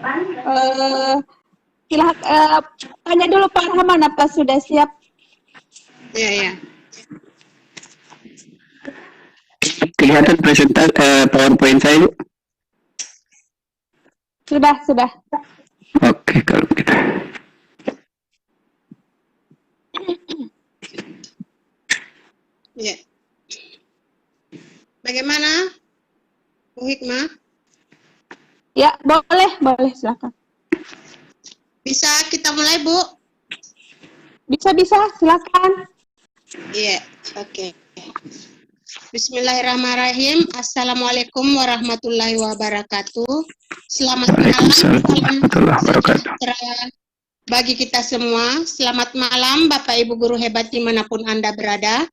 Eh, Silahkan tanya dulu Pak Rahman, apa sudah siap? Iya. Kelihatan presentasi PowerPoint saya, Bu? Sudah. Oke, kalau begitu. Iya. Bagaimana, Bu Hikmah? Ya, boleh, silakan. Bisa kita mulai, Bu? Bisa, silakan. Iya, oke. Bismillahirrahmanirrahim. Assalamualaikum warahmatullahi wabarakatuh. Selamat malam. Waalaikumsalam warahmatullahi wabarakatuh. Bagi kita semua, selamat malam Bapak Ibu Guru hebat dimanapun Anda berada.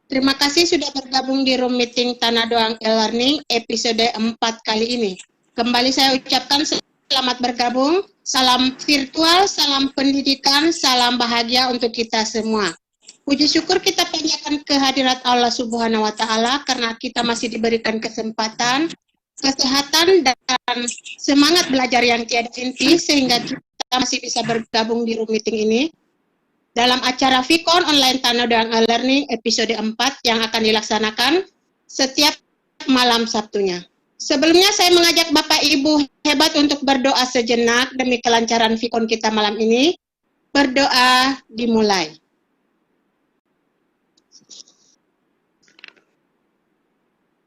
Terima kasih sudah bergabung di room meeting Tanah Doang e-learning episode 4 kali ini. Kembali saya ucapkan selamat bergabung, salam virtual, salam pendidikan, salam bahagia untuk kita semua. Puji syukur kita panjatkan kehadirat Allah Subhanahu wa Ta'ala karena kita masih diberikan kesempatan, kesehatan, dan semangat belajar yang tiada henti sehingga kita masih bisa bergabung di room meeting ini dalam acara Vicon Online Tanah Doang e-learning episode 4 yang akan dilaksanakan setiap malam Sabtunya. Sebelumnya saya mengajak Bapak Ibu hebat untuk berdoa sejenak demi kelancaran Vicon kita malam ini. Berdoa dimulai.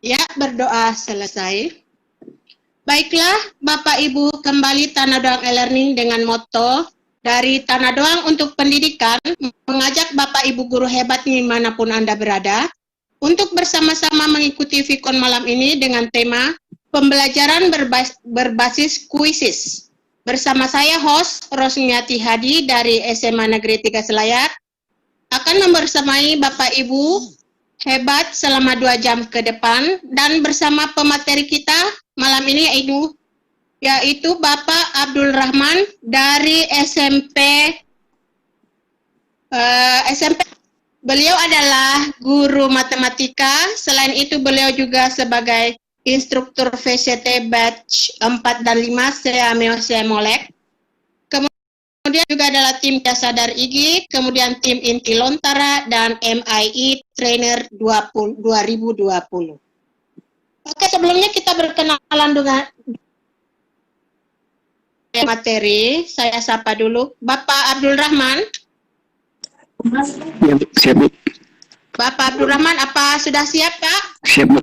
Ya, berdoa selesai. Baiklah, Bapak Ibu, kembali Tanah Doang e-learning dengan moto dari Tanah Doang untuk Pendidikan, mengajak Bapak Ibu guru hebat dimanapun Anda berada, untuk bersama-sama mengikuti Vicon malam ini dengan tema pembelajaran berbasis kuisis. Bersama saya host Rosmiati Hadi dari SMA Negeri 3 Selayar, akan membersamai Bapak Ibu hebat selama 2 jam ke depan, dan bersama pemateri kita malam ini yaitu Bapak Abdul Rahman dari SMP. Beliau adalah guru matematika. Selain itu beliau juga sebagai instruktur VCT batch 4 dan 5 Sea Molek. Kemudian juga adalah tim Sadar IGI, kemudian tim Inti Lontara, dan MIE Trainer 2020. Oke, sebelumnya kita berkenalan dengan materi. Saya sapa dulu Bapak Abdul Rahman. Ya, siap, Bu. Bapak Abdul Rahman, apa sudah siap, Pak? Siap, Bu.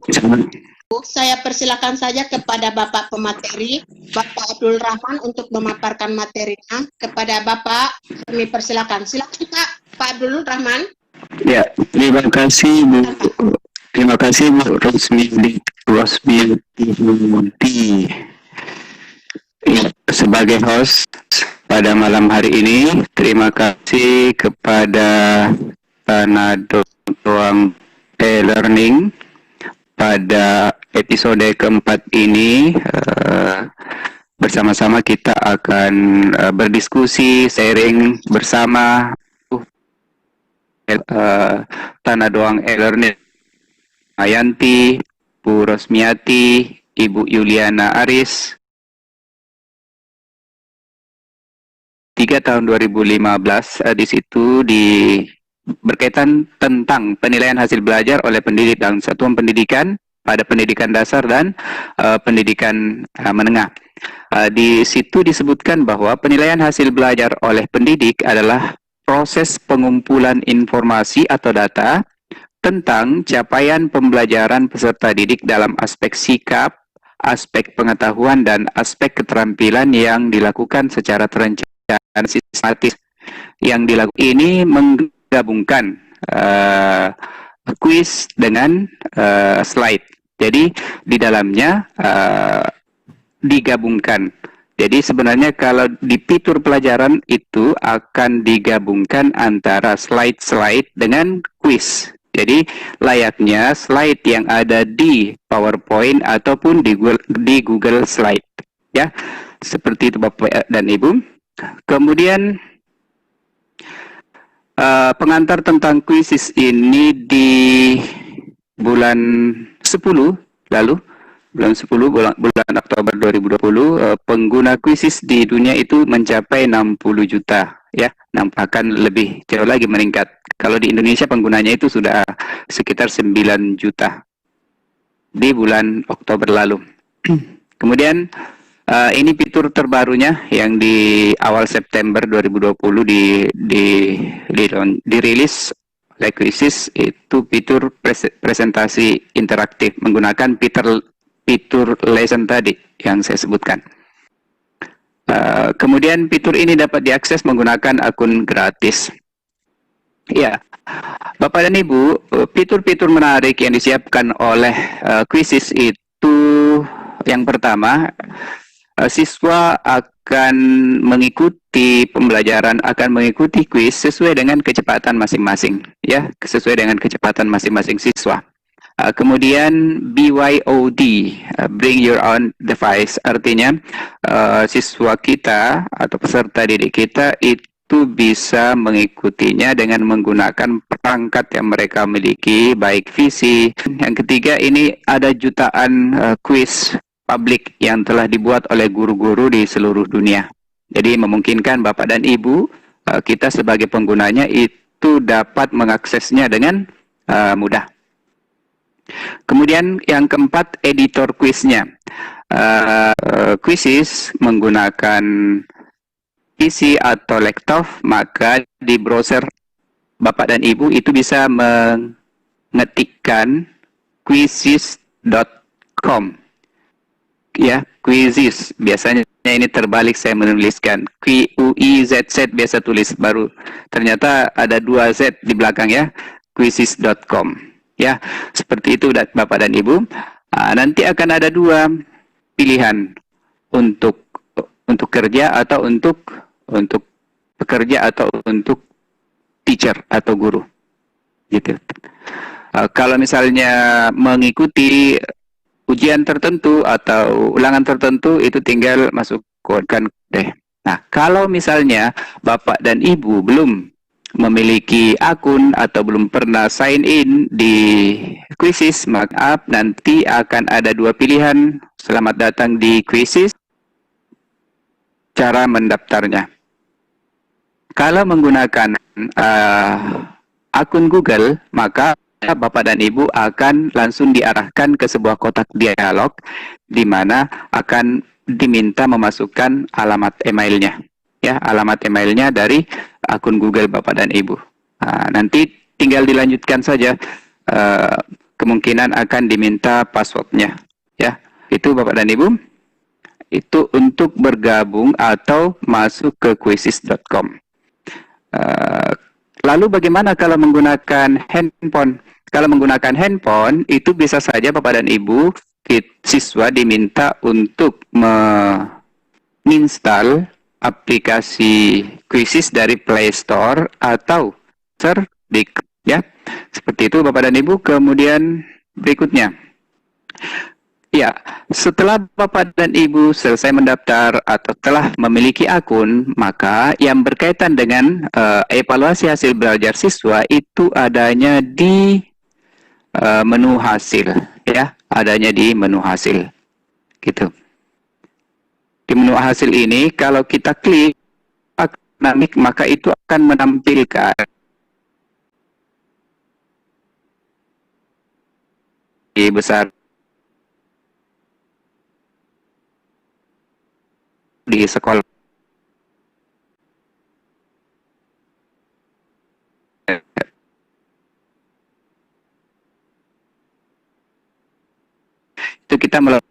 Saya persilakan saja kepada Bapak pemateri, Bapak Abdul Rahman, untuk memaparkan materinya. Kepada Bapak, kami persilakan. Silakan, Pak Abdul Rahman. Ya, terima kasih, Bu. Terima kasih, Bu Rosmiati. Ya, sebagai host pada malam hari ini, terima kasih kepada Tanah Doang e-learning pada episode keempat ini. Bersama-sama kita akan berdiskusi, sharing bersama Tanah Doang e-learning, Ayanti, Bu Rosmiati, Ibu Yuliana Aris, 3 tahun 2015. Di situ berkaitan tentang penilaian hasil belajar oleh pendidik dalam satuan pendidikan pada pendidikan dasar dan pendidikan menengah. Di situ disebutkan bahwa penilaian hasil belajar oleh pendidik adalah proses pengumpulan informasi atau data tentang capaian pembelajaran peserta didik dalam aspek sikap, aspek pengetahuan, dan aspek keterampilan yang dilakukan secara terencana dan sistematis. Yang dilakukan ini menggabungkan kuis dengan slide. Jadi di dalamnya digabungkan. Jadi sebenarnya kalau di fitur pelajaran itu akan digabungkan antara slide-slide dengan kuis. Jadi layaknya slide yang ada di PowerPoint ataupun di Google Slide. Ya, seperti itu Bapak dan Ibu. Kemudian pengantar tentang kuisis ini di bulan 10 lalu bulan 10 bulan Oktober 2020 pengguna Quizizz di dunia itu mencapai 60 juta ya, akan lebih jauh lagi meningkat. Kalau di Indonesia penggunanya itu sudah sekitar 9 juta di bulan Oktober lalu. Kemudian ini fitur terbarunya yang di awal September 2020 dirilis oleh Quizizz, itu fitur presentasi interaktif menggunakan fitur lesson tadi yang saya sebutkan. Kemudian fitur ini dapat diakses menggunakan akun gratis. Ya, Bapak dan Ibu, fitur-fitur menarik yang disiapkan oleh Quizizz itu yang pertama, siswa akan mengikuti pembelajaran, akan mengikuti kuis sesuai dengan kecepatan masing-masing, ya, sesuai dengan kecepatan masing-masing siswa. Kemudian BYOD, bring your own device, artinya siswa kita atau peserta didik kita itu bisa mengikutinya dengan menggunakan perangkat yang mereka miliki, baik PC. Yang ketiga, ini ada jutaan kuis publik yang telah dibuat oleh guru-guru di seluruh dunia. Jadi memungkinkan Bapak dan Ibu, kita sebagai penggunanya itu dapat mengaksesnya dengan mudah. Kemudian yang keempat, editor kuisnya. Quizizz menggunakan PC atau laptop, maka di browser Bapak dan Ibu itu bisa mengetikkan quizizz.com. Ya, Quizizz. Biasanya ini terbalik saya menuliskan. QUIZZ biasa tulis, baru ternyata ada 2 Z di belakang ya. Quizizz.com. Ya, seperti itu Bapak dan Ibu. Nanti akan ada 2 pilihan untuk kerja atau untuk pekerja atau untuk teacher atau guru. Gitu. Kalau misalnya mengikuti ujian tertentu atau ulangan tertentu, itu tinggal masukkan deh. Nah, kalau misalnya Bapak dan Ibu belum memiliki akun atau belum pernah sign in di Quizizz, maka nanti akan ada 2 pilihan. Selamat datang di Quizizz. Cara mendaftarnya. Kalau menggunakan akun Google, maka Bapak dan Ibu akan langsung diarahkan ke sebuah kotak dialog di mana akan diminta memasukkan alamat emailnya. Ya, alamat emailnya dari akun Google Bapak dan Ibu. Nanti tinggal dilanjutkan saja. Kemungkinan akan diminta passwordnya. Ya, itu Bapak dan Ibu. Itu untuk bergabung atau masuk ke quizizz.com. Lalu bagaimana kalau menggunakan handphone? Kalau menggunakan handphone, itu bisa saja Bapak dan Ibu, siswa diminta untuk menginstal aplikasi Quizizz dari Play Store atau Cerdik, ya. Seperti itu Bapak dan Ibu. Kemudian berikutnya, ya, setelah Bapak dan Ibu selesai mendaftar atau telah memiliki akun, maka yang berkaitan dengan evaluasi hasil belajar siswa itu adanya di menu hasil, ya, adanya di menu hasil, gitu. Di menu hasil ini, kalau kita klik akademik, maka itu akan menampilkan besar di sekolah. Itu kita melakukan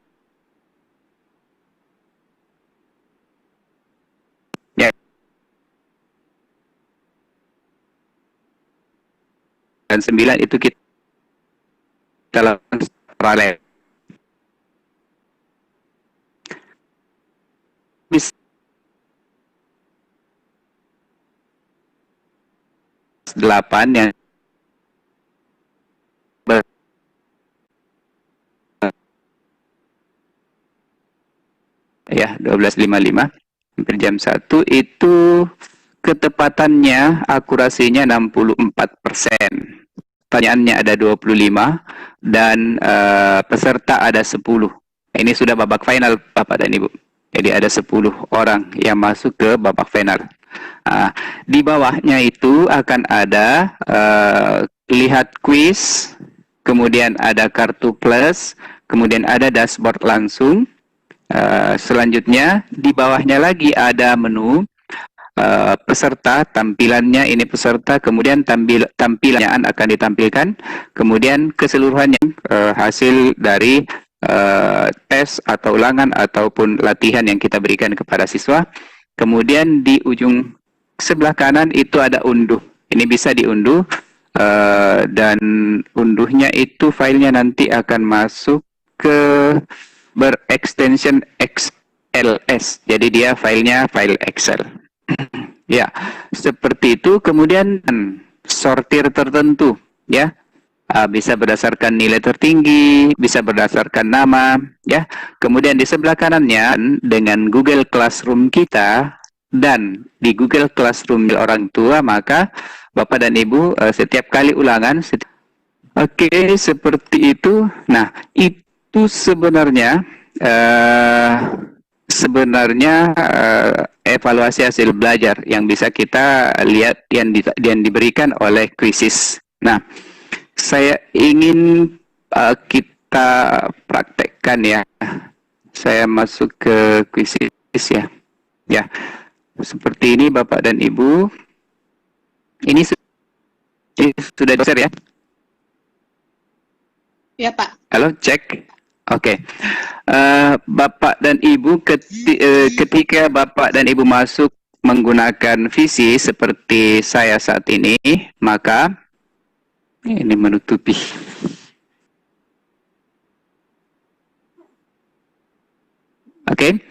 ya, dan 9 itu kita lakukan paralel. Bisa 8 yang ya 12.55 hampir jam 1 itu ketepatannya, akurasinya 64%. Pertanyaannya ada 25 dan peserta ada 10. Ini sudah babak final Bapak dan Ibu. Jadi ada 10 orang yang masuk ke babak final. Di bawahnya itu akan ada lihat quiz, kemudian ada kartu plus, kemudian ada dashboard langsung. Selanjutnya di bawahnya lagi ada menu peserta, tampilannya ini peserta, kemudian tampilannya akan ditampilkan, kemudian keseluruhannya hasil dari tes atau ulangan ataupun latihan yang kita berikan kepada siswa. Kemudian di ujung sebelah kanan itu ada unduh. Ini bisa diunduh dan unduhnya itu filenya nanti akan masuk ke berextension XLS. Jadi dia filenya file Excel. Ya, seperti itu. Kemudian sortir tertentu, ya. Bisa berdasarkan nilai tertinggi, bisa berdasarkan nama, ya. Kemudian di sebelah kanannya dengan Google Classroom kita dan di Google Classroom orang tua, maka Bapak dan Ibu setiap kali ulangan, oke, seperti itu. Nah, itu sebenarnya evaluasi hasil belajar yang bisa kita lihat yang diberikan oleh Quizzes. Nah, saya ingin kita praktekkan ya. Saya masuk ke Quizzes ya. Ya, seperti ini Bapak dan Ibu. Ini sudah share ya? Ya, Pak. Halo, cek. Oke. Bapak dan Ibu, ketika Bapak dan Ibu masuk menggunakan visi seperti saya saat ini, maka ini menutupi. Oke.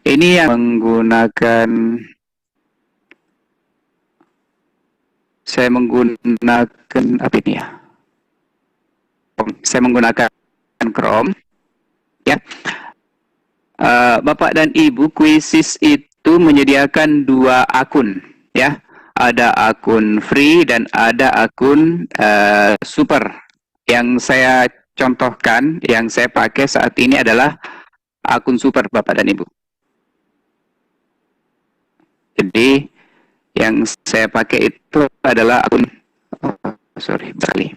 Ini yang menggunakan, saya menggunakan apa ini ya? Saya menggunakan Chrome, ya. Bapak dan Ibu, Quizzes itu menyediakan 2 akun, ya. Ada akun free dan ada akun super. Yang saya contohkan, yang saya pakai saat ini adalah akun super, Bapak dan Ibu. Jadi yang saya pakai itu adalah akun, beralih.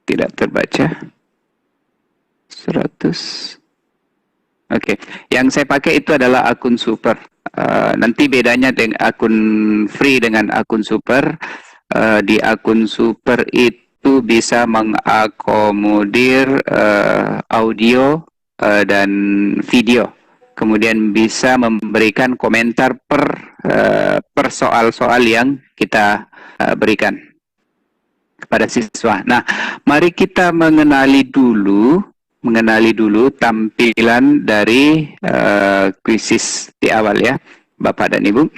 Tidak terbaca 100. Oke, yang saya pakai itu adalah akun super. Nanti bedanya dengan akun free dengan akun super, di akun super itu bisa mengakomodir audio dan video, kemudian bisa memberikan komentar per soal-soal yang kita berikan kepada siswa. Nah, mari kita mengenali dulu tampilan dari Quizzes di awal ya, Bapak dan Ibu.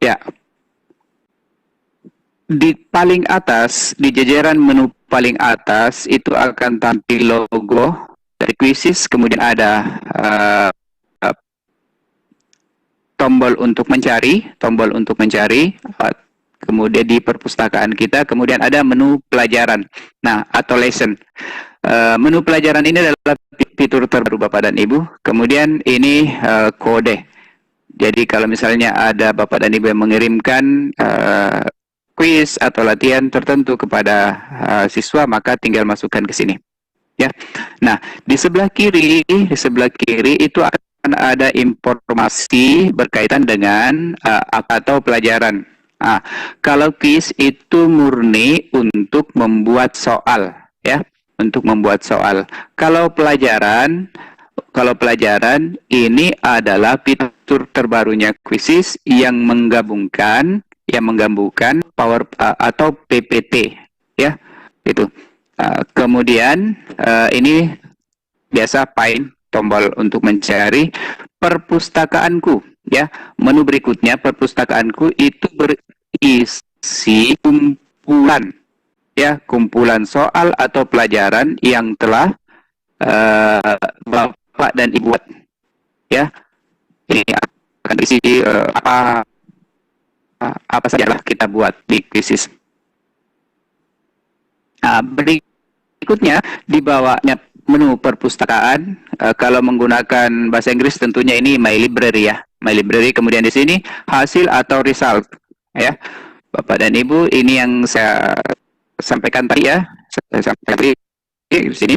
Ya, di paling atas, di jajaran menu paling atas itu akan tampil logo dari Quizzes, kemudian ada tombol untuk mencari, kemudian di perpustakaan kita, kemudian ada menu pelajaran, nah atau lesson. Menu pelajaran ini adalah fitur terbaru Bapak dan Ibu. Kemudian ini kode. Jadi kalau misalnya ada Bapak dan Ibu yang mengirimkan quiz atau latihan tertentu kepada siswa, maka tinggal masukkan ke sini. Ya. Nah, di sebelah kiri itu akan ada informasi berkaitan dengan apa atau pelajaran. Kalau quiz itu murni untuk membuat soal, ya, untuk membuat soal. Kalau pelajaran ini adalah fitur terbarunya Quizzes yang menggabungkan Power atau PPT, ya, itu. Kemudian ini biasa find, tombol untuk mencari perpustakaanku, ya. Menu berikutnya perpustakaanku itu berisi kumpulan, ya, kumpulan soal atau pelajaran yang telah Bapak dan Ibu buat, ya. Ini akan berisi apa saja lah kita buat di Quizzes. Berikutnya di bawahnya menu perpustakaan. Kalau menggunakan bahasa Inggris tentunya ini My Library ya, My Library. Kemudian di sini hasil atau result ya, Bapak dan Ibu, ini yang saya sampaikan tadi ya, saya sampaikan tadi di sini.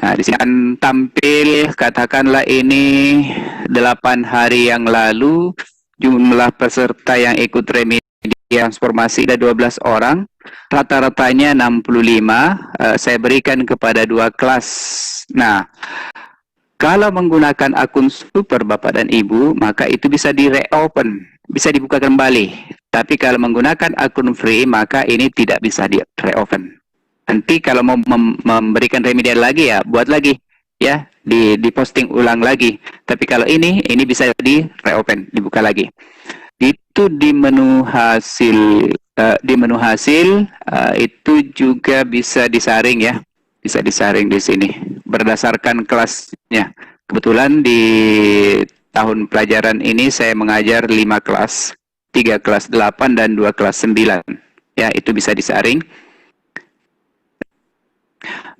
Nah, di sini akan tampil, katakanlah ini 8 hari yang lalu, jumlah peserta yang ikut remedi transformasi ada 12 orang, rata-ratanya 65, saya berikan kepada 2 kelas. Nah, kalau menggunakan akun super Bapak dan Ibu, maka itu bisa di-reopen, bisa dibuka kembali. Tapi kalau menggunakan akun free, maka ini tidak bisa di-reopen. Nanti kalau mau memberikan remedial lagi ya, buat lagi ya, di posting ulang lagi. Tapi kalau ini bisa di reopen, dibuka lagi. Itu di menu hasil, itu juga bisa disaring ya, bisa disaring di sini berdasarkan kelasnya. Kebetulan di tahun pelajaran ini saya mengajar 5 kelas, 3 kelas 8 dan 2 kelas 9. Ya, itu bisa disaring.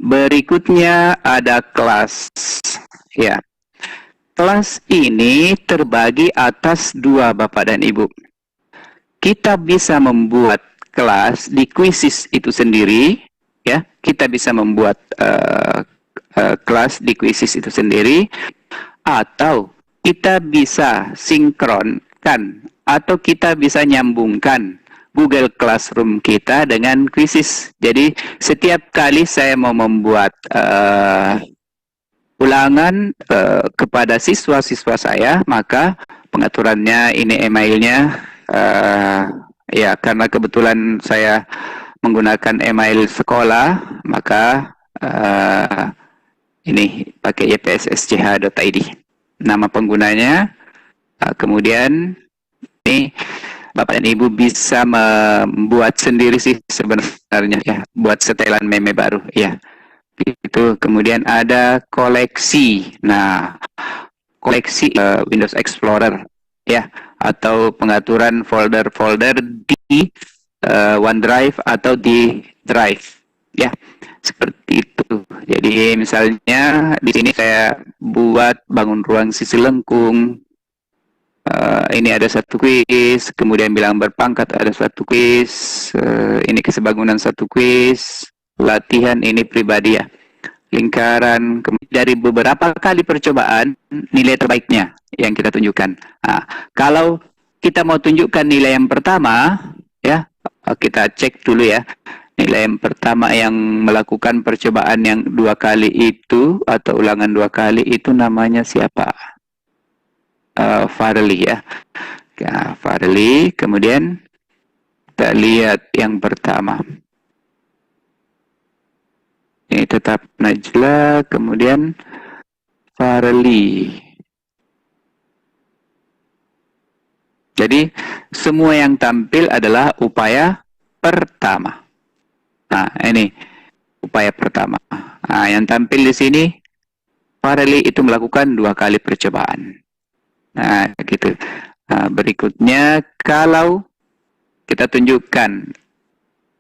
Berikutnya ada kelas. Ya. Kelas ini terbagi atas 2 Bapak dan Ibu. Kita bisa membuat kelas di Quizzes itu sendiri, ya. Kita bisa membuat kelas di Quizzes itu sendiri, atau kita bisa sinkronkan, atau kita bisa nyambungkan Google Classroom kita dengan Quizzes. Jadi setiap kali saya mau membuat ulangan kepada siswa-siswa saya, maka pengaturannya ini emailnya, ya karena kebetulan saya menggunakan email sekolah, maka ini pakai ypssch.id. Nama penggunanya, kemudian ini Bapak dan Ibu bisa membuat sendiri sih sebenarnya ya, buat setelan meme baru ya. Itu kemudian ada koleksi. Nah, koleksi Windows Explorer ya, atau pengaturan folder-folder di OneDrive atau di Drive ya. Seperti itu. Jadi misalnya di sini saya buat bangun ruang sisi lengkung. Ini ada 1 kuis, kemudian bilang berpangkat ada 1 kuis, ini kesebangunan 1 kuis, latihan ini pribadi ya, lingkaran. Dari beberapa kali percobaan, nilai terbaiknya yang kita tunjukkan. Nah, kalau kita mau tunjukkan nilai yang pertama, ya kita cek dulu ya, nilai yang pertama yang melakukan percobaan yang 2 kali itu, atau ulangan 2 kali itu namanya siapa? Farley ya. Farley, kemudian kita lihat yang pertama. Ini tetap Najla, kemudian Farley. Jadi semua yang tampil adalah upaya pertama. Nah, ini upaya pertama. Nah, yang tampil di sini Farley itu melakukan 2 kali percobaan. Nah, gitu. Nah, berikutnya kalau kita tunjukkan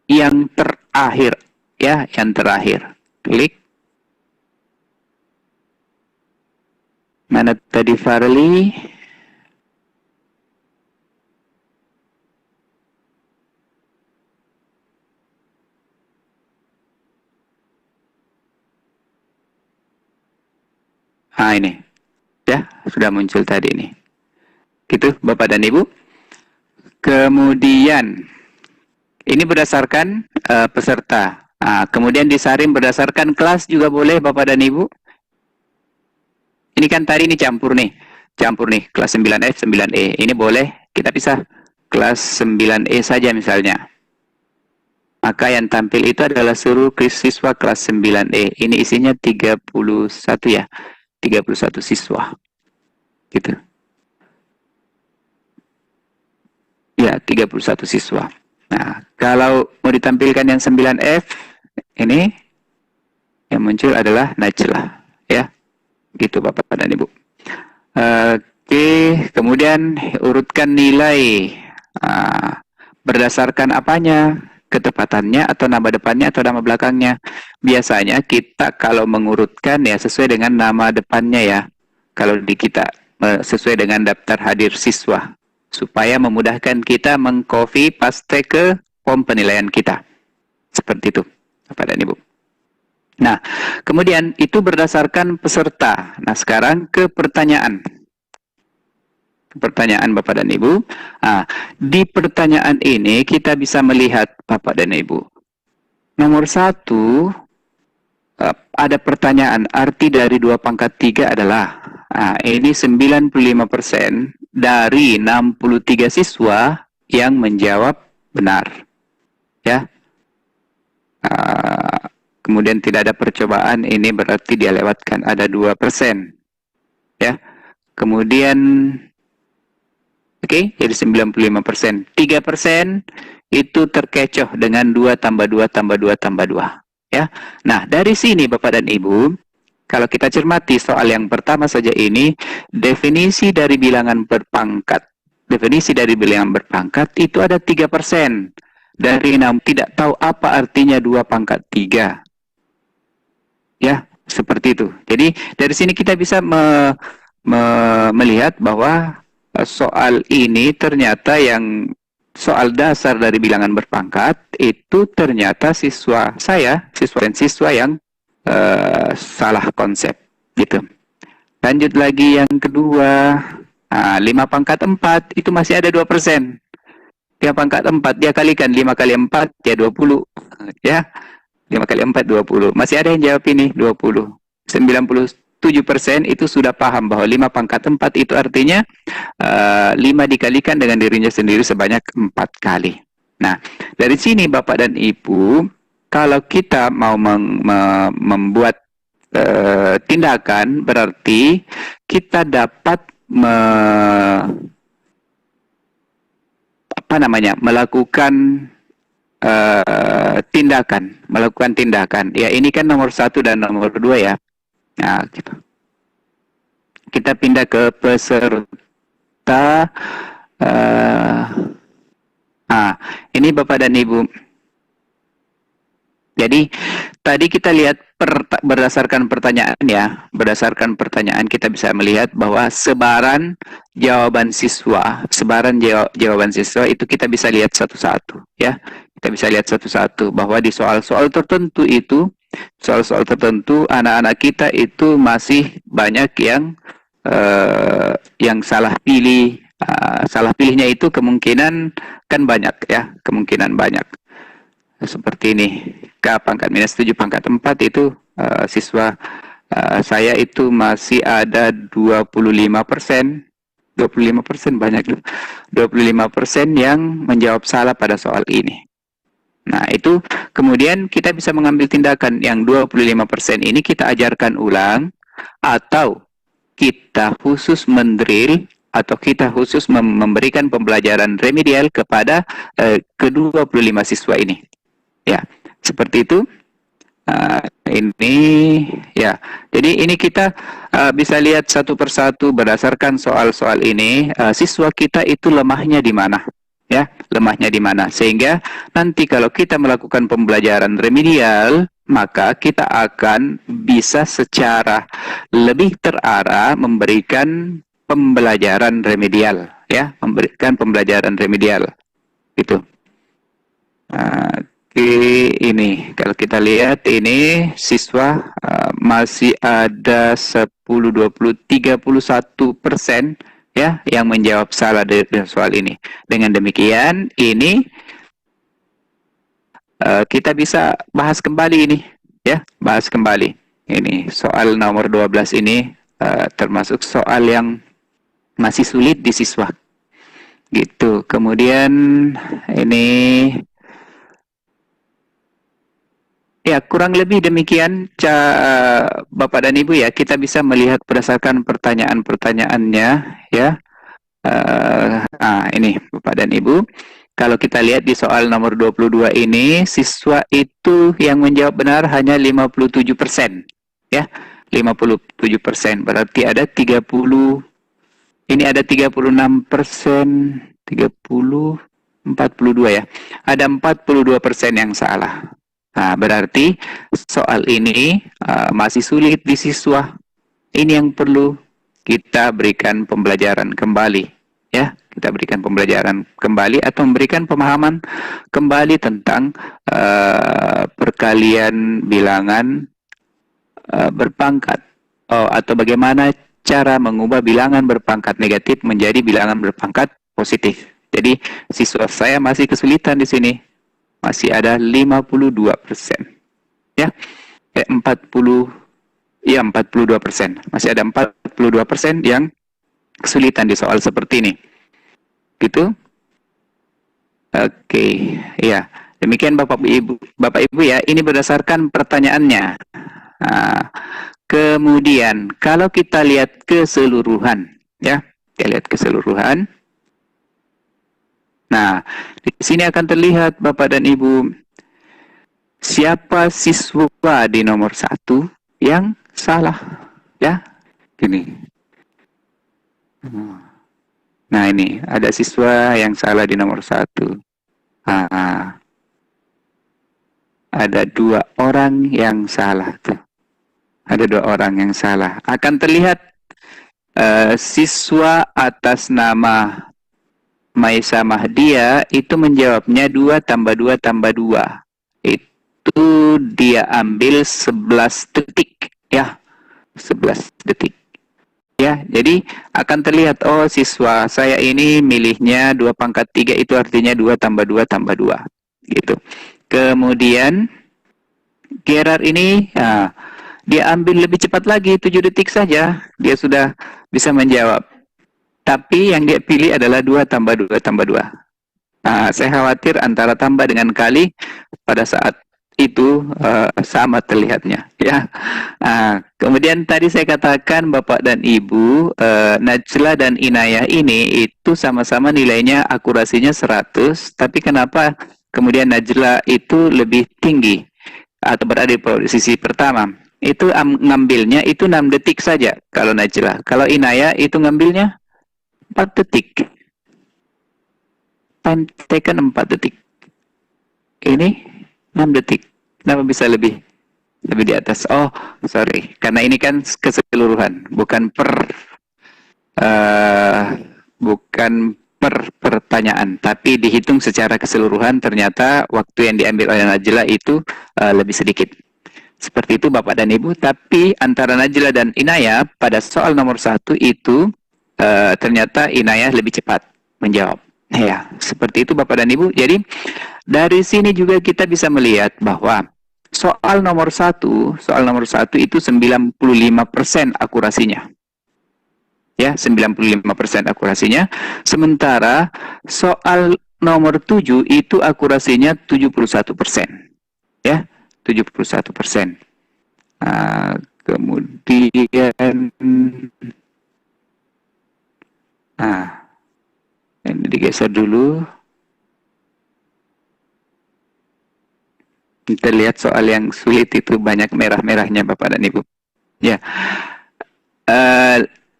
yang terakhir ya, yang terakhir. Klik. Mana tadi Farley? Nah, ini. Ya, sudah muncul tadi ini. Gitu, Bapak dan Ibu. Kemudian, ini berdasarkan peserta. Nah, kemudian disaring berdasarkan kelas juga boleh, Bapak dan Ibu. Ini kan tadi ini campur nih, kelas 9F, 9E. Ini boleh, kita pisah kelas 9E saja misalnya. Maka yang tampil itu adalah seluruh siswa kelas 9E. Ini isinya 31 ya. 31 siswa. Gitu. Ya, 31 siswa. Nah, kalau mau ditampilkan yang 9F, ini yang muncul adalah Najla. Ya, gitu Bapak dan Ibu. Oke, kemudian urutkan nilai. Berdasarkan apanya? ketepatannya atau nama depannya atau nama belakangnya. Biasanya kita kalau mengurutkan ya sesuai dengan nama depannya ya. Kalau di kita sesuai dengan daftar hadir siswa supaya memudahkan kita mengcopy paste ke form penilaian kita. Seperti itu, Bapak dan Ibu. Nah, kemudian itu berdasarkan peserta. Nah, sekarang ke pertanyaan. Pertanyaan Bapak dan Ibu. Nah, di pertanyaan ini kita bisa melihat Bapak dan Ibu. Nomor 1, ada pertanyaan, arti dari 2 pangkat 3 adalah, ini 95% dari 63 siswa yang menjawab benar. Ya. Kemudian tidak ada percobaan, ini berarti dia lewatkan, ada 2%. Ya. Kemudian oke, jadi 95%. 3% itu terkecoh dengan 2 tambah 2 tambah 2 tambah 2. Ya. Nah, dari sini Bapak dan Ibu, kalau kita cermati soal yang pertama saja ini, definisi dari bilangan berpangkat. Definisi dari bilangan berpangkat itu ada 3%. Dari 6 tidak tahu apa artinya 2 pangkat 3. Ya, seperti itu. Jadi, dari sini kita bisa melihat bahwa soal ini ternyata yang soal dasar dari bilangan berpangkat itu ternyata siswa dan siswa yang salah konsep gitu. Lanjut lagi yang kedua, 5 pangkat 4 itu masih ada 2%. 5 pangkat 4 dia kalikan 5 kali 4 ya 20 ya. 5 kali 4 20. Masih ada yang jawab ini 20. 97% itu sudah paham bahwa 5 pangkat 4 itu artinya 5 dikalikan dengan dirinya sendiri sebanyak 4 kali. Nah, dari sini Bapak dan Ibu, kalau kita mau membuat tindakan, berarti kita dapat melakukan tindakan. Ya, ini kan nomor 1 dan nomor 2 ya. Nah, gitu. Kita pindah ke peserta. Ini Bapak dan Ibu. Jadi, tadi kita lihat berdasarkan pertanyaan ya. Berdasarkan pertanyaan kita bisa melihat bahwa sebaran jawaban siswa itu kita bisa lihat satu-satu ya. Kita bisa lihat satu-satu bahwa di soal-soal tertentu itu, anak-anak kita itu masih banyak yang salah pilih. Salah pilihnya itu kemungkinan kan banyak ya, kemungkinan banyak. Seperti ini, K pangkat minus 7 pangkat 4 itu siswa saya itu masih ada 25%. 25% banyak, 25% yang menjawab salah pada soal ini. Nah, itu kemudian kita bisa mengambil tindakan yang 25% ini kita ajarkan ulang, atau kita khusus mendrill, atau kita khusus memberikan pembelajaran remedial kepada ke-25 siswa ini. Ya, seperti itu. Ini ya. Jadi ini kita bisa lihat satu persatu berdasarkan soal-soal ini, siswa kita itu lemahnya di mana? Ya, lemahnya di mana? Sehingga nanti kalau kita melakukan pembelajaran remedial, maka kita akan bisa secara lebih terarah memberikan pembelajaran remedial, ya, memberikan pembelajaran remedial, gitu. Ini kalau kita lihat ini siswa masih ada 10, 20, 31% ya yang menjawab salah dari soal ini. Dengan demikian ini kita bisa bahas kembali ini ya, bahas kembali. Ini soal nomor 12 ini termasuk soal yang masih sulit di siswa. Gitu. Kemudian ini ya, kurang lebih demikian Bapak dan Ibu ya, kita bisa melihat berdasarkan pertanyaan-pertanyaannya ya. Ini Bapak dan Ibu, kalau kita lihat di soal nomor 22 ini, siswa itu yang menjawab benar hanya 57% ya, 57%, berarti ada 30, ini ada 36%, 30, 42 ya. Ada 42% yang salah. Nah, berarti soal ini masih sulit di siswa. Ini yang perlu kita berikan pembelajaran kembali, ya. Kita berikan pembelajaran kembali atau memberikan pemahaman kembali tentang perkalian bilangan berpangkat, atau bagaimana cara mengubah bilangan berpangkat negatif menjadi bilangan berpangkat positif. Jadi siswa saya masih kesulitan di sini. Masih ada 52%. Ya. 42%. Masih ada 42% yang kesulitan di soal seperti ini. Gitu? Oke, ya. Demikian Bapak Ibu ya. Ini berdasarkan pertanyaannya. Nah, kemudian kalau kita lihat keseluruhan, ya, kita lihat keseluruhan. Nah, di sini akan terlihat Bapak dan Ibu siapa siswa di nomor 1 yang salah, ya, gini. Nah, ini ada siswa yang salah di nomor 1. Ada 2 orang yang salah tuh. Ada 2 orang yang salah. Akan terlihat siswa atas nama Maisa Mahdia itu menjawabnya 2 tambah 2 tambah 2. Itu dia ambil 11 detik. Ya, 11 detik. Ya, jadi akan terlihat, oh siswa saya ini milihnya 2 pangkat 3, itu artinya 2 tambah 2 tambah 2. Gitu. Kemudian Gerard ini, dia ambil lebih cepat lagi, 7 detik saja. Dia sudah bisa menjawab. Tapi yang dia pilih adalah 2 tambah 2 tambah 2. Saya khawatir antara tambah dengan kali pada saat itu sama terlihatnya. Ya. Kemudian tadi saya katakan Bapak dan Ibu, Najla dan Inayah ini itu sama-sama nilainya akurasinya 100. Tapi kenapa kemudian Najla itu lebih tinggi atau berada di posisi pertama? Itu ngambilnya itu 6 detik saja kalau Najla. Kalau Inayah itu ngambilnya 4 detik. Time taken 4 detik. Ini 6 detik. Kenapa bisa lebih di atas? Oh, sorry. Karena ini kan keseluruhan, bukan per pertanyaan, tapi dihitung secara keseluruhan. Ternyata waktu yang diambil oleh Najla itu lebih sedikit. Seperti itu Bapak dan Ibu. Tapi antara Najla dan Inayah pada soal nomor 1 itu ternyata Inayah lebih cepat menjawab. Ya, seperti itu Bapak dan Ibu. Jadi dari sini juga kita bisa melihat bahwa soal nomor 1 itu 95% akurasinya. Ya, 95% akurasinya. Sementara soal nomor 7 itu akurasinya 71%. Ya, 71%. Kemudian ini digeser dulu. Kita lihat soal yang sulit itu banyak merah-merahnya Bapak dan Ibu. Ya.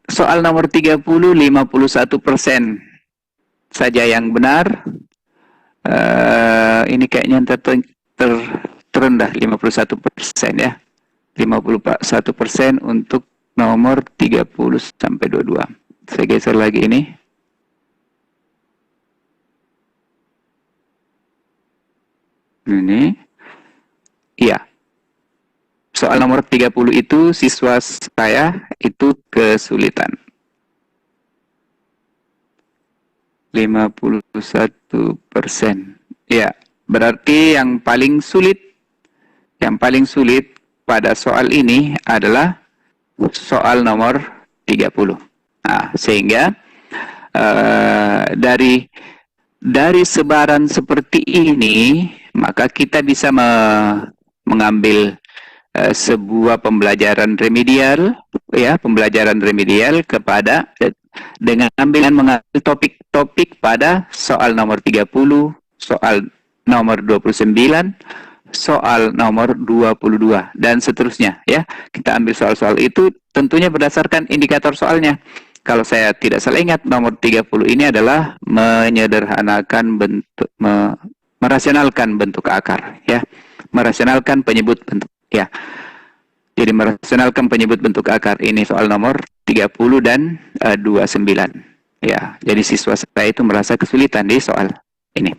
Soal nomor 30, 51% saja yang benar. Ini kayaknya terendah 51% ya. 51% untuk nomor 30 sampai 22. Saya geser lagi ini. Ini. Iya. Soal nomor 30 itu siswa saya itu kesulitan. 51%. Ya, berarti yang paling sulit pada soal ini adalah soal nomor 30. Sehingga dari sebaran seperti ini, maka kita bisa mengambil sebuah pembelajaran remedial, ya, kepada dengan mengambil topik-topik pada soal nomor 30, soal nomor 29, soal nomor 22 dan seterusnya, ya. Kita ambil soal-soal itu tentunya berdasarkan indikator soalnya. Kalau saya tidak salah ingat, nomor 30 ini adalah menyederhanakan bentuk, merasionalkan bentuk akar, ya. Merasionalkan penyebut bentuk, ya. Jadi merasionalkan penyebut bentuk akar ini soal nomor 30 dan 29. Ya, jadi siswa saya itu merasa kesulitan di soal ini.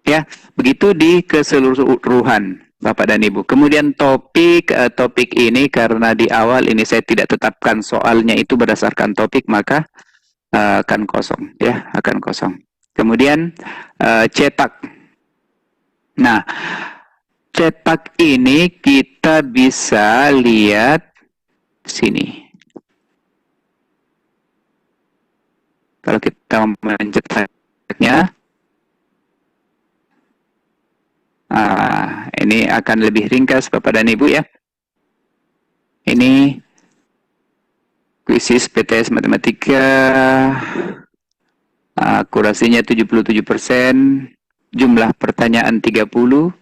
Ya, begitu di keseluruhan Bapak dan Ibu. Kemudian topik ini karena di awal ini saya tidak tetapkan soalnya itu berdasarkan topik, maka akan kosong, ya, akan kosong. Kemudian cetak. Nah, cetak ini kita bisa lihat sini. Kalau kita mencetaknya, ini akan lebih ringkas Bapak dan Ibu, ya. Ini kuisis PTS Matematika, akurasinya 77%, jumlah pertanyaan 30.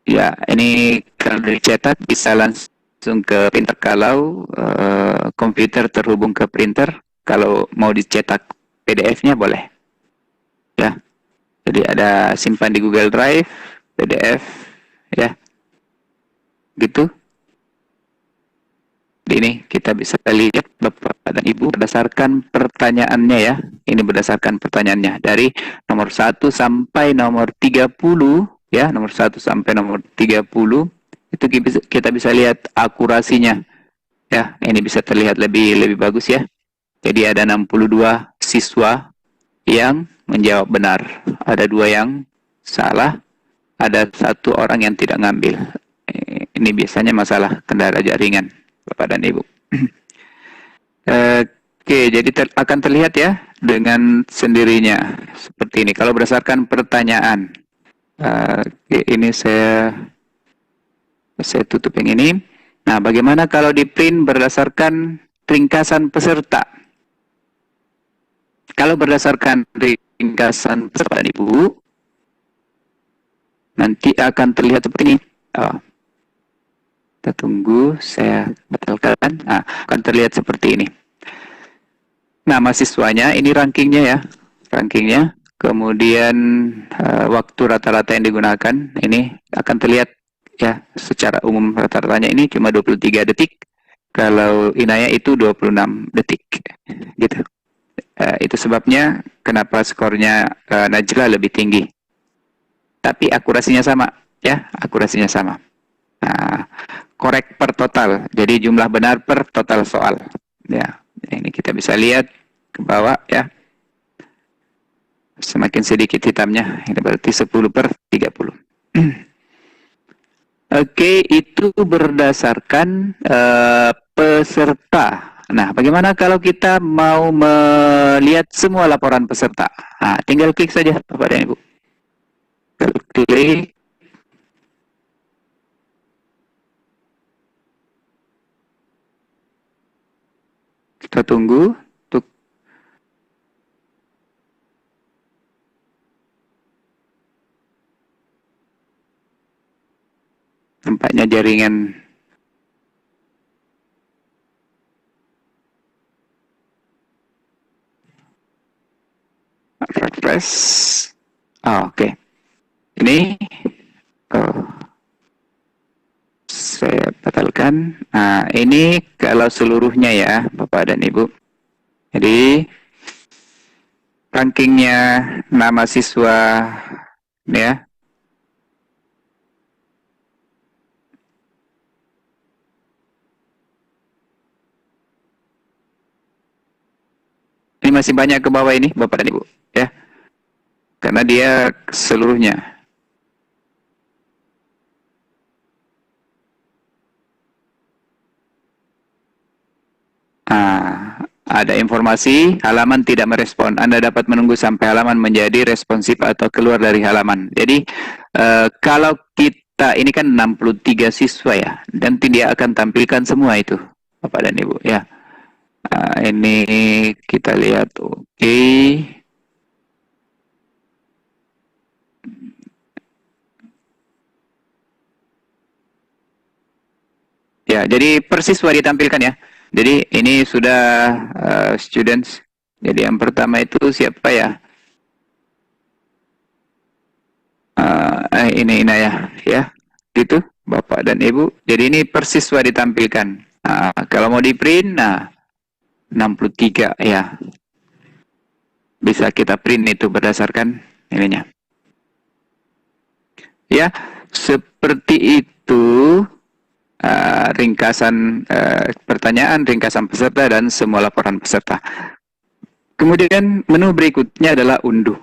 Ya, ini kalau dicetak bisa langsung ke printer kalau komputer terhubung ke printer. Kalau mau dicetak PDF-nya boleh. Ya. Jadi ada simpan di Google Drive, PDF, ya. Gitu. Ini kita bisa lihat Bapak dan Ibu berdasarkan pertanyaannya, ya. Ini berdasarkan pertanyaannya dari nomor 1 sampai nomor 30, ya, nomor 1 sampai nomor 30 itu kita bisa lihat akurasinya. Ya, ini bisa terlihat lebih bagus, ya. Jadi ada 62 siswa yang menjawab benar. Ada 2 yang salah, ada 1 orang yang tidak ngambil. Ini biasanya masalah kendala jaringan, Bapak dan Ibu. Oke, jadi akan terlihat, ya, dengan sendirinya seperti ini. Kalau berdasarkan pertanyaan, ini saya tutup yang ini. Nah, bagaimana kalau di print berdasarkan ringkasan peserta? Kalau berdasarkan ringkasan peserta, Ibu, nanti akan terlihat seperti ini. Kita tunggu, saya batalkan. Nah, akan terlihat seperti ini. Nama siswanya, ini rankingnya, ya. Rankingnya. Kemudian waktu rata-rata yang digunakan, ini akan terlihat, ya, secara umum rata-ratanya ini cuma 23 detik. Kalau Inaya itu 26 detik. Gitu. Itu sebabnya kenapa skornya Najla lebih tinggi. Tapi akurasinya sama, ya, akurasinya sama. Nah, korek per total, jadi jumlah benar per total soal. Ya, ini kita bisa lihat ke bawah, ya. Semakin sedikit hitamnya, ini berarti 10 per 30. Oke, itu berdasarkan peserta. Nah, bagaimana kalau kita mau melihat semua laporan peserta? Nah, tinggal klik saja, Bapak dan Ibu. Klik. Kita tunggu untuk nampaknya jaringan refresh. Oke. Ini saya batalkan. Nah, ini kalau seluruhnya, ya, Bapak dan Ibu. Jadi rankingnya nama siswa, ya. Ini masih banyak ke bawah ini, Bapak dan Ibu, ya. Karena dia seluruhnya. Ada informasi halaman tidak merespon. Anda dapat menunggu sampai halaman menjadi responsif atau keluar dari halaman. Jadi kalau kita ini kan 63 siswa, ya, dan dia akan tampilkan semua itu, Bapak dan Ibu, ya. Ini kita lihat, oke. Ya, jadi persis sudah ditampilkan ya. Jadi ini sudah students. Jadi yang pertama itu siapa ya? Ini Inayah ya. Gitu, Bapak dan Ibu. Jadi ini persis sudah ditampilkan. Kalau mau di print, 63 ya. Bisa kita print itu berdasarkan ininya. Ya, seperti itu ringkasan pertanyaan, ringkasan peserta, dan semua laporan peserta. Kemudian menu berikutnya adalah unduh.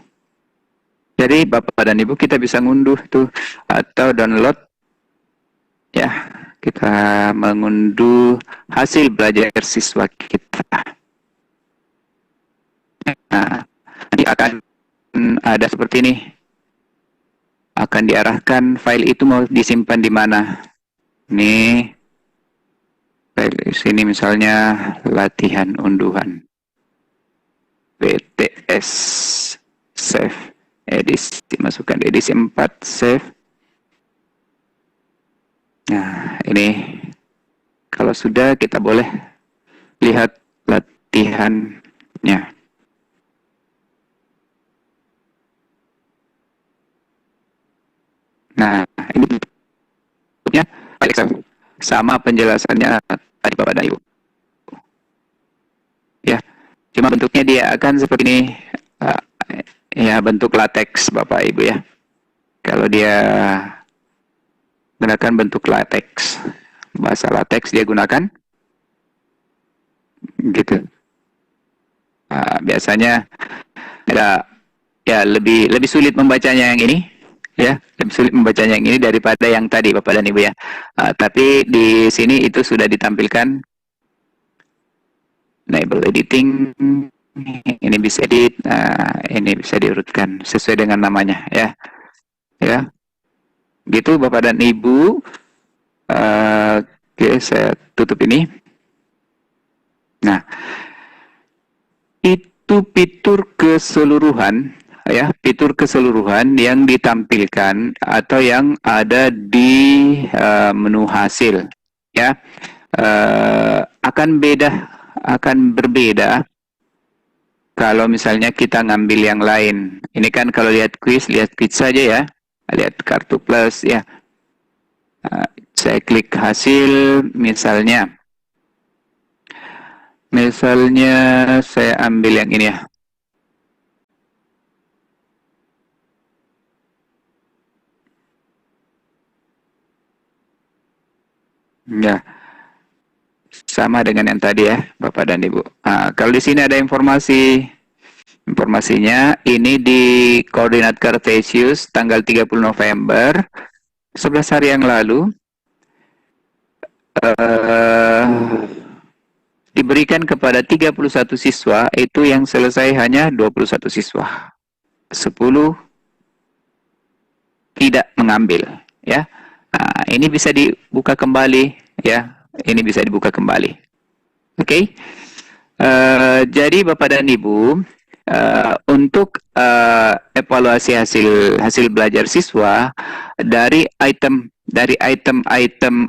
Jadi Bapak dan Ibu kita bisa ngunduh tuh atau download. Ya, kita mengunduh hasil belajar siswa kita. Nah, nanti akan ada seperti ini. Akan diarahkan file itu mau disimpan di mana. Ini file di sini misalnya latihan unduhan. BTS save edisi, masukkan edisi 4 save. Nah, ini kalau sudah kita boleh lihat latihannya. Nah, ini bentuknya file Excel. Sama penjelasannya tadi Bapak dan Ibu. Ya, cuma bentuknya dia akan seperti ini. Ya, bentuk latex Bapak Ibu ya. Kalau dia gunakan bentuk latex, bahasa latex dia gunakan gitu. Biasanya ada ya lebih sulit membacanya yang ini ya, lebih sulit membacanya yang ini daripada yang tadi Bapak dan Ibu ya. Tapi di sini itu sudah ditampilkan enable editing, ini bisa edit, ini bisa diurutkan sesuai dengan namanya ya. Ya. Gitu Bapak dan Ibu. Oke, saya tutup ini. Nah, itu fitur keseluruhan ya, fitur keseluruhan yang ditampilkan atau yang ada di menu hasil ya. Akan berbeda kalau misalnya kita ngambil yang lain. Ini kan kalau lihat quiz saja ya. Lihat kartu plus ya. Saya klik hasil misalnya saya ambil yang ini ya. Ya, sama dengan yang tadi ya, Bapak dan Ibu. Kalau di sini ada informasinya, ini di koordinat Cartesius tanggal 30 November, 11 hari yang lalu, diberikan kepada 31 siswa, itu yang selesai hanya 21 siswa. 10 tidak mengambil, ya. Ini bisa dibuka kembali, ya. Ini bisa dibuka kembali. Oke. Jadi Bapak dan Ibu, untuk evaluasi hasil belajar siswa dari item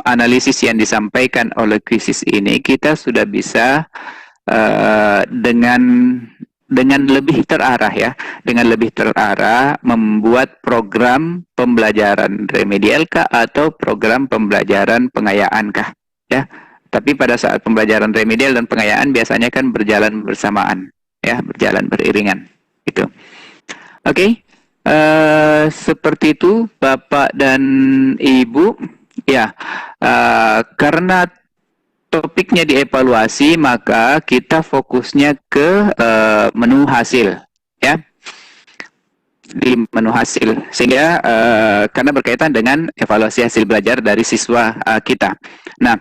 analisis yang disampaikan oleh kuisis ini, kita sudah bisa dengan lebih terarah ya, dengan lebih terarah membuat program pembelajaran remedial kah atau program pembelajaran pengayaan kah ya. Tapi pada saat pembelajaran remedial dan pengayaan biasanya kan berjalan bersamaan ya, berjalan beriringan gitu. Oke. Seperti itu Bapak dan Ibu ya. Karena topiknya dievaluasi, maka kita fokusnya ke menu hasil ya, di menu hasil, sehingga karena berkaitan dengan evaluasi hasil belajar dari siswa kita. Nah,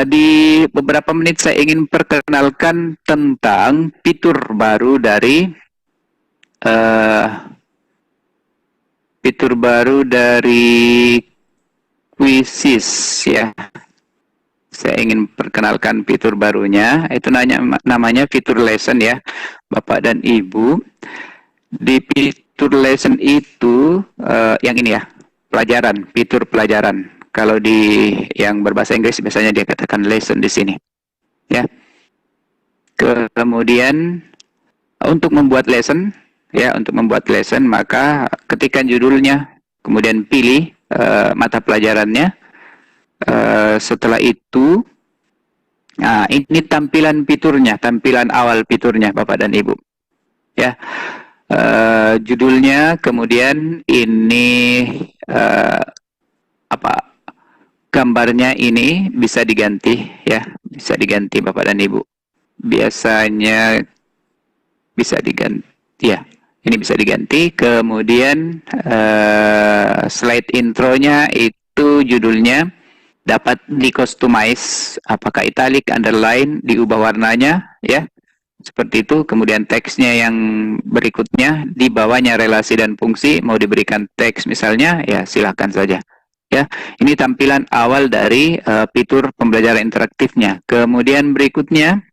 di beberapa menit saya ingin perkenalkan tentang fitur baru dari kuisis ya. Saya ingin perkenalkan fitur barunya, itu namanya fitur lesson ya, Bapak dan Ibu. Di fitur lesson itu, yang ini ya, pelajaran, fitur pelajaran. Kalau di yang berbahasa Inggris biasanya dia katakan lesson di sini. Ya. Kemudian untuk membuat lesson, maka ketikkan judulnya, kemudian pilih mata pelajarannya. Setelah itu, ini tampilan fiturnya, tampilan awal fiturnya, Bapak dan Ibu. Ya, judulnya, kemudian ini gambarnya ini bisa diganti, ya, bisa diganti, Bapak dan Ibu. Biasanya bisa diganti, ya. Ini bisa diganti. Kemudian slide intronya itu judulnya dapat di-customize, apakah italic, underline, diubah warnanya, ya. Seperti itu. Kemudian teksnya yang berikutnya, di bawahnya relasi dan fungsi, mau diberikan teks misalnya, ya silakan saja. Ya, ini tampilan awal dari fitur pembelajaran interaktifnya. Kemudian berikutnya,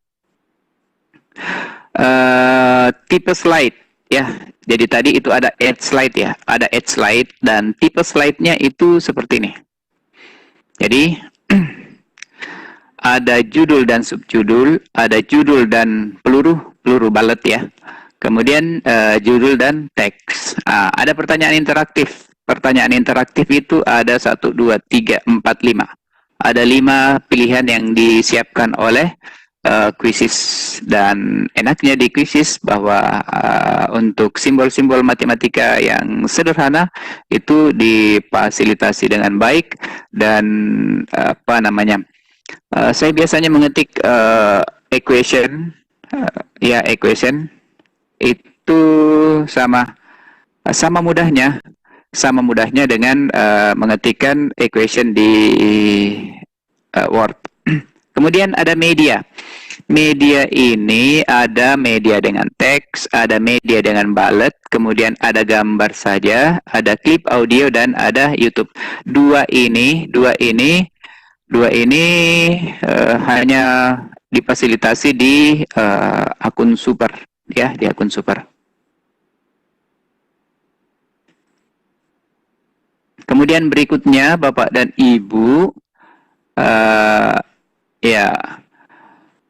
tipe slide, ya. Jadi tadi itu ada add slide, ya, ada add slide, dan tipe slide-nya itu seperti ini. Jadi ada judul dan subjudul, ada judul dan peluru bullet, ya. Kemudian judul dan teks. Ada pertanyaan interaktif. Pertanyaan interaktif itu ada 1, 2, 3, 4, 5. Ada 5 pilihan yang disiapkan oleh Quizzes, dan enaknya di Quizzes bahwa untuk simbol-simbol matematika yang sederhana itu difasilitasi dengan baik, dan saya biasanya mengetik equation, equation itu sama mudahnya dengan mengetikkan equation di Word. Kemudian ada media. Media ini ada media dengan teks, ada media dengan bullet, kemudian ada gambar saja, ada klip audio, dan ada YouTube. Dua ini hanya difasilitasi di akun Super, ya, di akun Super. Kemudian berikutnya, Bapak dan Ibu, ya,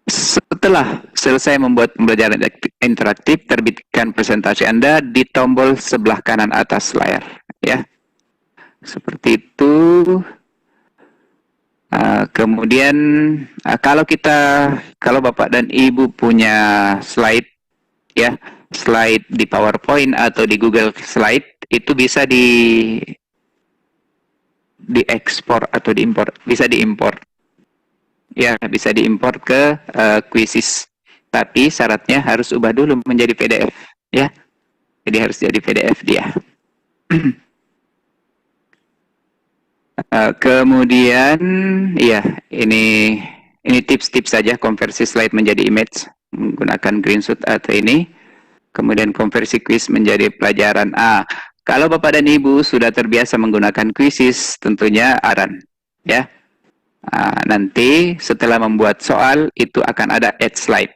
setelah selesai membuat pembelajaran interaktif, terbitkan presentasi Anda di tombol sebelah kanan atas layar, ya. Seperti itu. Kemudian kalau Bapak dan Ibu punya slide, ya, slide di PowerPoint atau di Google Slide, itu bisa diekspor atau diimpor, bisa diimpor. Ya, bisa diimpor ke Quizzes. Tapi syaratnya harus ubah dulu menjadi PDF, ya. Jadi harus jadi PDF dia. Kemudian, ya, ini tips-tips saja konversi slide menjadi image menggunakan screenshot atau ini. Kemudian konversi quiz menjadi pelajaran. Kalau Bapak dan Ibu sudah terbiasa menggunakan Quizzes, tentunya aran, ya. Nanti setelah membuat soal itu akan ada add slide,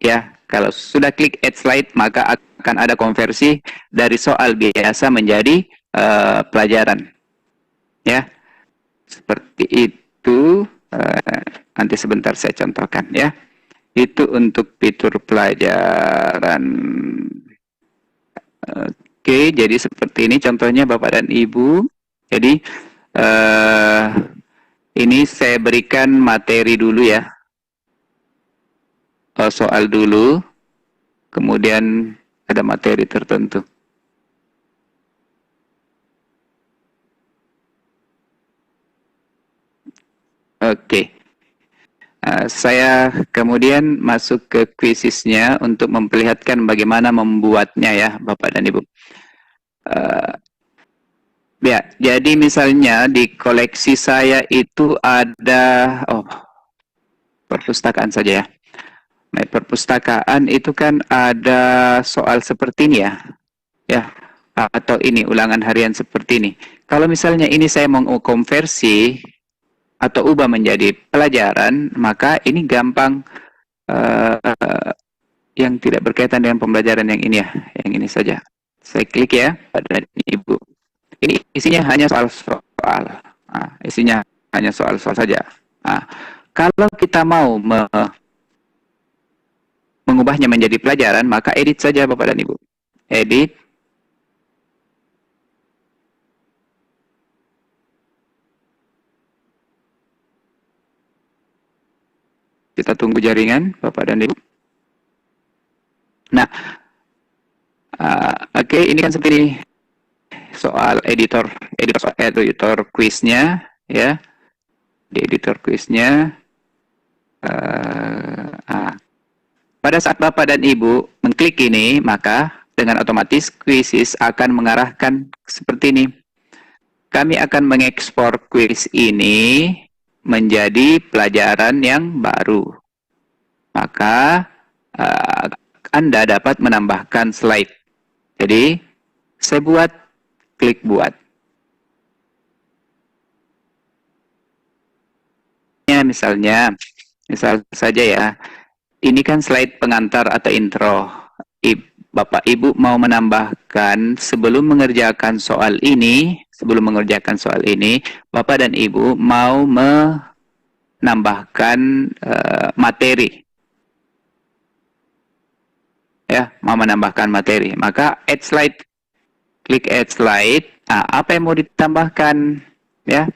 ya. Kalau sudah klik add slide, maka akan ada konversi dari soal biasa menjadi pelajaran, ya. Seperti itu. Nanti sebentar saya contohkan, ya. Itu untuk fitur pelajaran. Oke, jadi seperti ini contohnya Bapak dan Ibu. Jadi ini saya berikan materi dulu, ya. Soal dulu, kemudian ada materi tertentu. Oke. Saya kemudian masuk ke Quizzes-nya untuk memperlihatkan bagaimana membuatnya, ya, Bapak dan Ibu. Ya, jadi misalnya di koleksi saya itu ada, perpustakaan saja, ya. Nah, perpustakaan itu kan ada soal seperti ini, ya, atau ini ulangan harian seperti ini. Kalau misalnya ini saya mau konversi atau ubah menjadi pelajaran, maka ini gampang, yang tidak berkaitan dengan pembelajaran yang ini, ya, yang ini saja. Saya klik, ya, pada Ibu. Ini isinya hanya soal-soal. Isinya hanya soal-soal saja. Kalau kita mau mengubahnya menjadi pelajaran, maka edit saja Bapak dan Ibu. Edit. Kita tunggu jaringan Bapak dan Ibu. Nah, oke, ini kan seperti soal editor quiznya, ya. Di editor quiznya, pada saat Bapak dan Ibu mengklik ini, maka dengan otomatis quizzes akan mengarahkan seperti ini. Kami akan mengekspor quiz ini menjadi pelajaran yang baru. Maka Anda dapat menambahkan slide. Jadi, saya buat, klik buat. Misal saja ya, ini kan slide pengantar atau intro. Bapak Ibu mau menambahkan sebelum mengerjakan soal ini, Bapak dan Ibu mau menambahkan materi. Ya, mau menambahkan materi. Maka add slide. Klik add slide. Apa yang mau ditambahkan? Ya.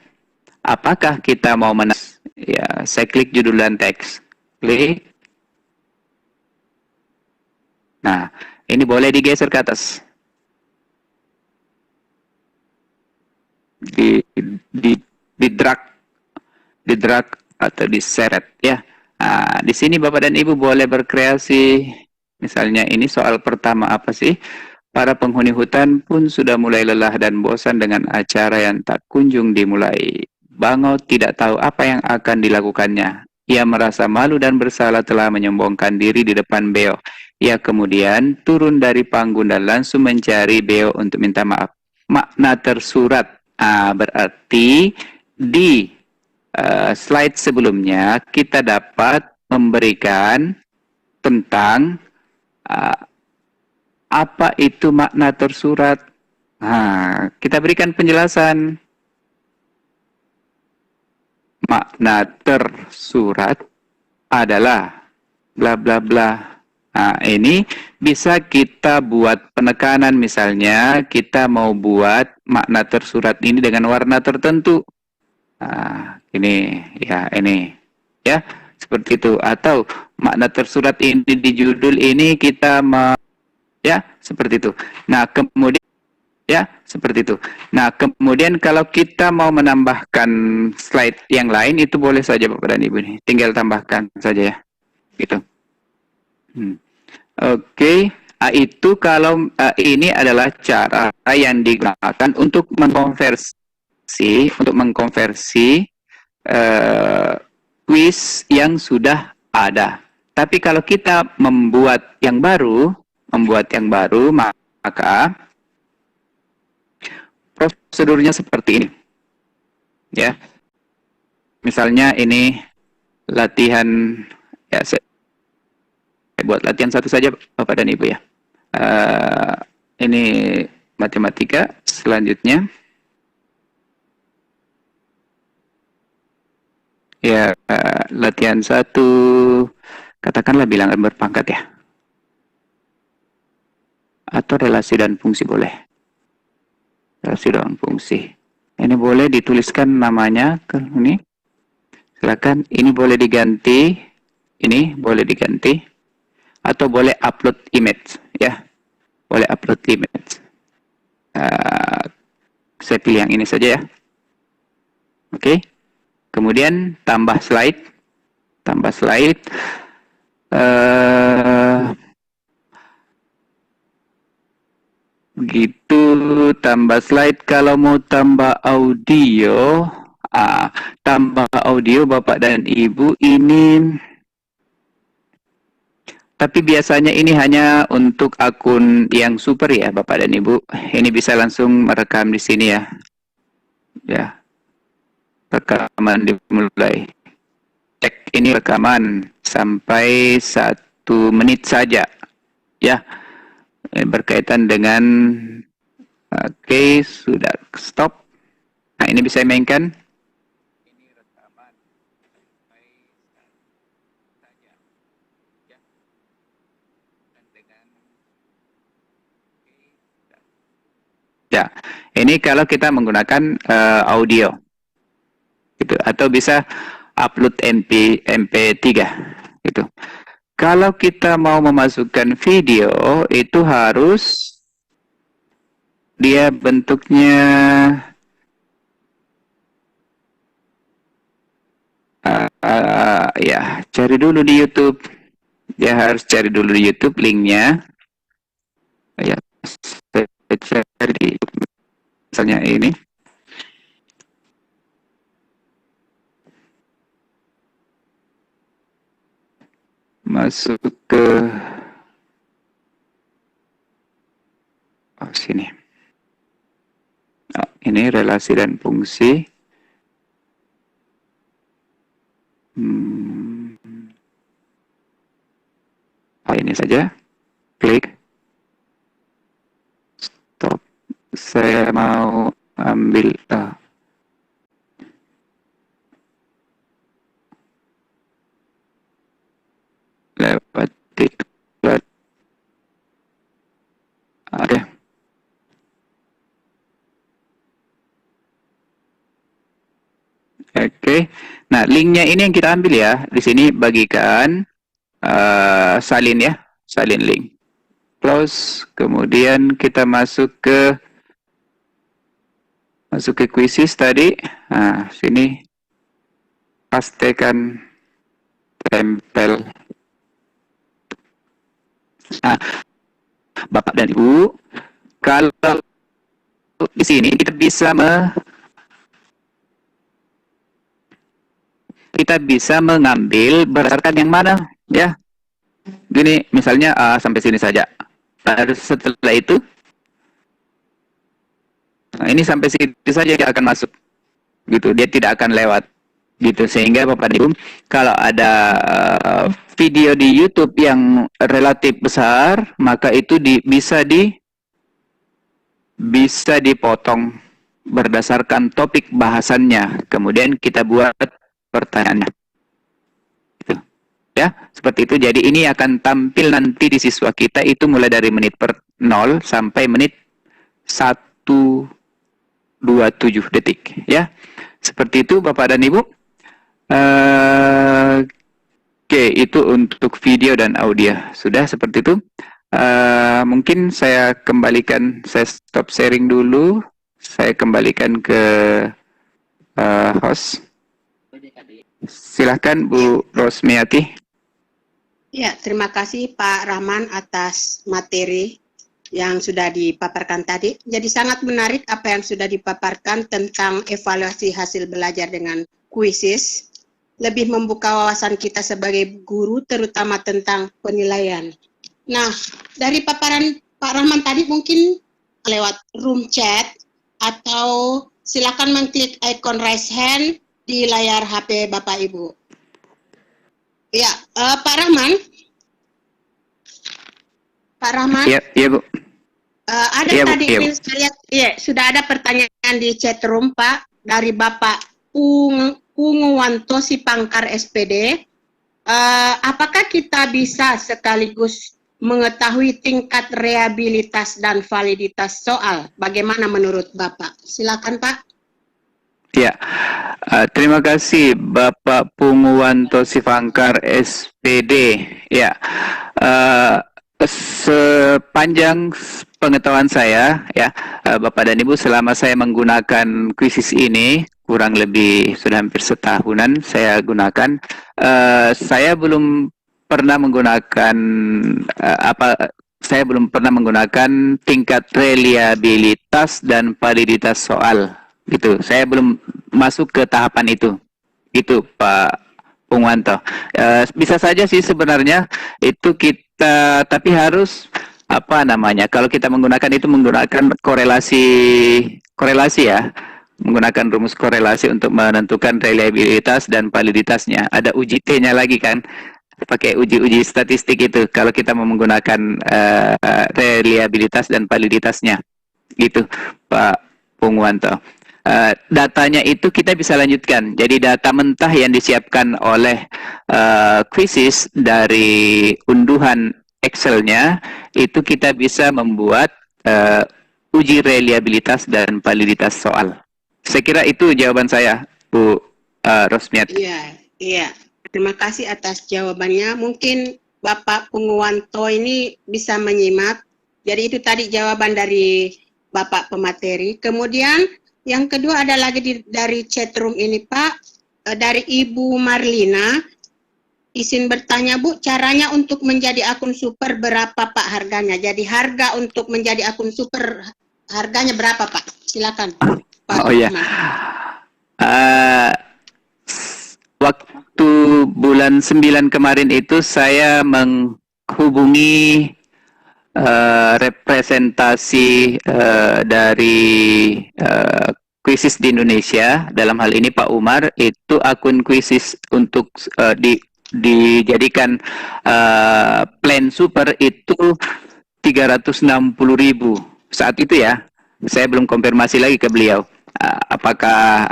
Apakah kita mau ya, saya klik judul dan teks. Klik. Nah, ini boleh digeser ke atas. Di drag atau diseret ya. Di sini Bapak dan Ibu boleh berkreasi. Misalnya ini soal pertama apa sih? Para penghuni hutan pun sudah mulai lelah dan bosan dengan acara yang tak kunjung dimulai. Bangau tidak tahu apa yang akan dilakukannya. Ia merasa malu dan bersalah telah menyombongkan diri di depan Beo. Ia kemudian turun dari panggung dan langsung mencari Beo untuk minta maaf. Makna tersurat. Berarti di slide sebelumnya kita dapat memberikan tentang apa itu makna tersurat. Kita berikan penjelasan. Makna tersurat adalah bla bla bla. Ini bisa kita buat penekanan, misalnya kita mau buat makna tersurat ini dengan warna tertentu. Ini ya, seperti itu. Atau makna tersurat ini di judul ini kita ya, seperti itu. Nah, kemudian ya, seperti itu. Nah, kemudian kalau kita mau menambahkan slide yang lain, itu boleh saja Bapak dan Ibu nih. Tinggal tambahkan saja ya. Gitu. Oke. Itu kalau ini adalah cara yang digunakan untuk mengkonversi quiz yang sudah ada. Tapi kalau kita membuat yang baru, maka prosedurnya seperti ini. Ya. Misalnya ini latihan, ya, saya buat latihan satu saja Bapak dan Ibu ya. Ini matematika. Selanjutnya ya, latihan satu, katakanlah bilangan berpangkat ya, atau relasi dan fungsi boleh. Relasi dan fungsi. Ini boleh dituliskan namanya ke ini. Silakan. Ini boleh diganti. Ini boleh diganti. Atau boleh upload image ya. Boleh upload image. Saya pilih yang ini saja ya. Oke. Kemudian tambah slide. Begitu, tambah slide. Kalau mau tambah audio, Bapak dan Ibu ini. Tapi biasanya ini hanya untuk akun yang super ya Bapak dan Ibu. Ini bisa langsung merekam di sini ya. Ya. Rekaman dimulai. Cek ini rekaman sampai 1 menit saja. Ya. Berkaitan dengan oke, sudah stop. Nah, ini bisa mainkan. aman. Sampai saja. Ya. Dan dengan ya, ini kalau kita menggunakan audio, gitu. Atau bisa upload MP3, gitu. Kalau kita mau memasukkan video, itu harus dia bentuknya ya, cari dulu di YouTube. Dia harus cari dulu di YouTube linknya. Ya, saya cari di YouTube. Misalnya ini. Masuk ke sini. Oh, ini relasi dan fungsi. Ini saja. Klik. Stop. Saya mau ambil lewat diklat. Oke. Oke. Nah, linknya ini yang kita ambil ya. Di sini bagikan salin ya, salin link. Close. Kemudian kita masuk ke quizzes tadi. Nah, sini pastekan, tempel. Nah, Bapak dan Ibu, kalau di sini kita bisa mengambil berdasarkan yang mana, ya. Gini, misalnya sampai sini saja. Lalu setelah itu, nah ini sampai sini saja dia akan masuk, gitu. Dia tidak akan lewat, gitu. Sehingga Bapak dan Ibu, kalau ada video di YouTube yang relatif besar, maka itu bisa dipotong berdasarkan topik bahasannya. Kemudian kita buat pertanyaannya. Gitu. Ya, seperti itu. Jadi ini akan tampil nanti di siswa kita itu mulai dari menit 0 sampai menit 1:27 detik. Ya, seperti itu Bapak dan Ibu. Oke, itu untuk video dan audio. Sudah seperti itu. Mungkin saya kembalikan, saya stop sharing dulu. Saya kembalikan ke host. Silahkan Bu Rosmiati. Ya, terima kasih Pak Rahman atas materi yang sudah dipaparkan tadi. Jadi sangat menarik apa yang sudah dipaparkan tentang evaluasi hasil belajar dengan kuisis. Lebih membuka wawasan kita sebagai guru, terutama tentang penilaian. Nah, dari paparan Pak Rahman tadi mungkin lewat room chat atau silakan mengklik ikon raise hand di layar HP Bapak Ibu. Ya, Pak Rahman. Pak Rahman. Iya, Bu. Ada ya, tadi Bu, ini saya lihat, ya, sudah ada pertanyaan di chat room Pak dari Bapak Punguwanto Sipangkar SPD. Apakah kita bisa sekaligus mengetahui tingkat reliabilitas dan validitas soal? Bagaimana menurut Bapak? Silakan Pak. Ya, terima kasih Bapak Punguwanto Sipangkar SPD. Ya, sepanjang pengetahuan saya, ya, Bapak dan Ibu, selama saya menggunakan kuisis ini kurang lebih sudah hampir setahunan saya gunakan. Saya belum pernah menggunakan saya belum pernah menggunakan tingkat reliabilitas dan validitas soal. Gitu, saya belum masuk ke tahapan itu Pak Punguwanto. Bisa saja sih sebenarnya itu kita, tapi harus kalau kita menggunakan itu menggunakan korelasi ya, menggunakan rumus korelasi untuk menentukan reliabilitas dan validitasnya. Ada uji T-nya lagi kan, pakai uji statistik itu kalau kita mau menggunakan reliabilitas dan validitasnya, gitu Pak Punguwanto. datanya itu kita bisa lanjutkan. Jadi data mentah yang disiapkan oleh Quizzes dari unduhan Excel-nya itu kita bisa membuat uji reliabilitas dan validitas soal. Saya kira itu jawaban saya, Bu Rosmiati. Iya, iya. Terima kasih atas jawabannya. Mungkin Bapak Punguwanto ini bisa menyimak. Jadi itu tadi jawaban dari Bapak pemateri. Kemudian yang kedua ada lagi dari chatroom ini Pak, dari Ibu Marlina. Izin bertanya Bu, caranya untuk menjadi akun super berapa Pak harganya? Jadi harga untuk menjadi akun super harganya berapa Pak? Silakan Pak. Oh ya. Waktu bulan 9 kemarin itu saya menghubungi representasi dari Quizzes di Indonesia, dalam hal ini Pak Umar, itu akun Quizzes untuk dijadikan plan super itu 360.000 saat itu ya. Saya belum konfirmasi lagi ke beliau apakah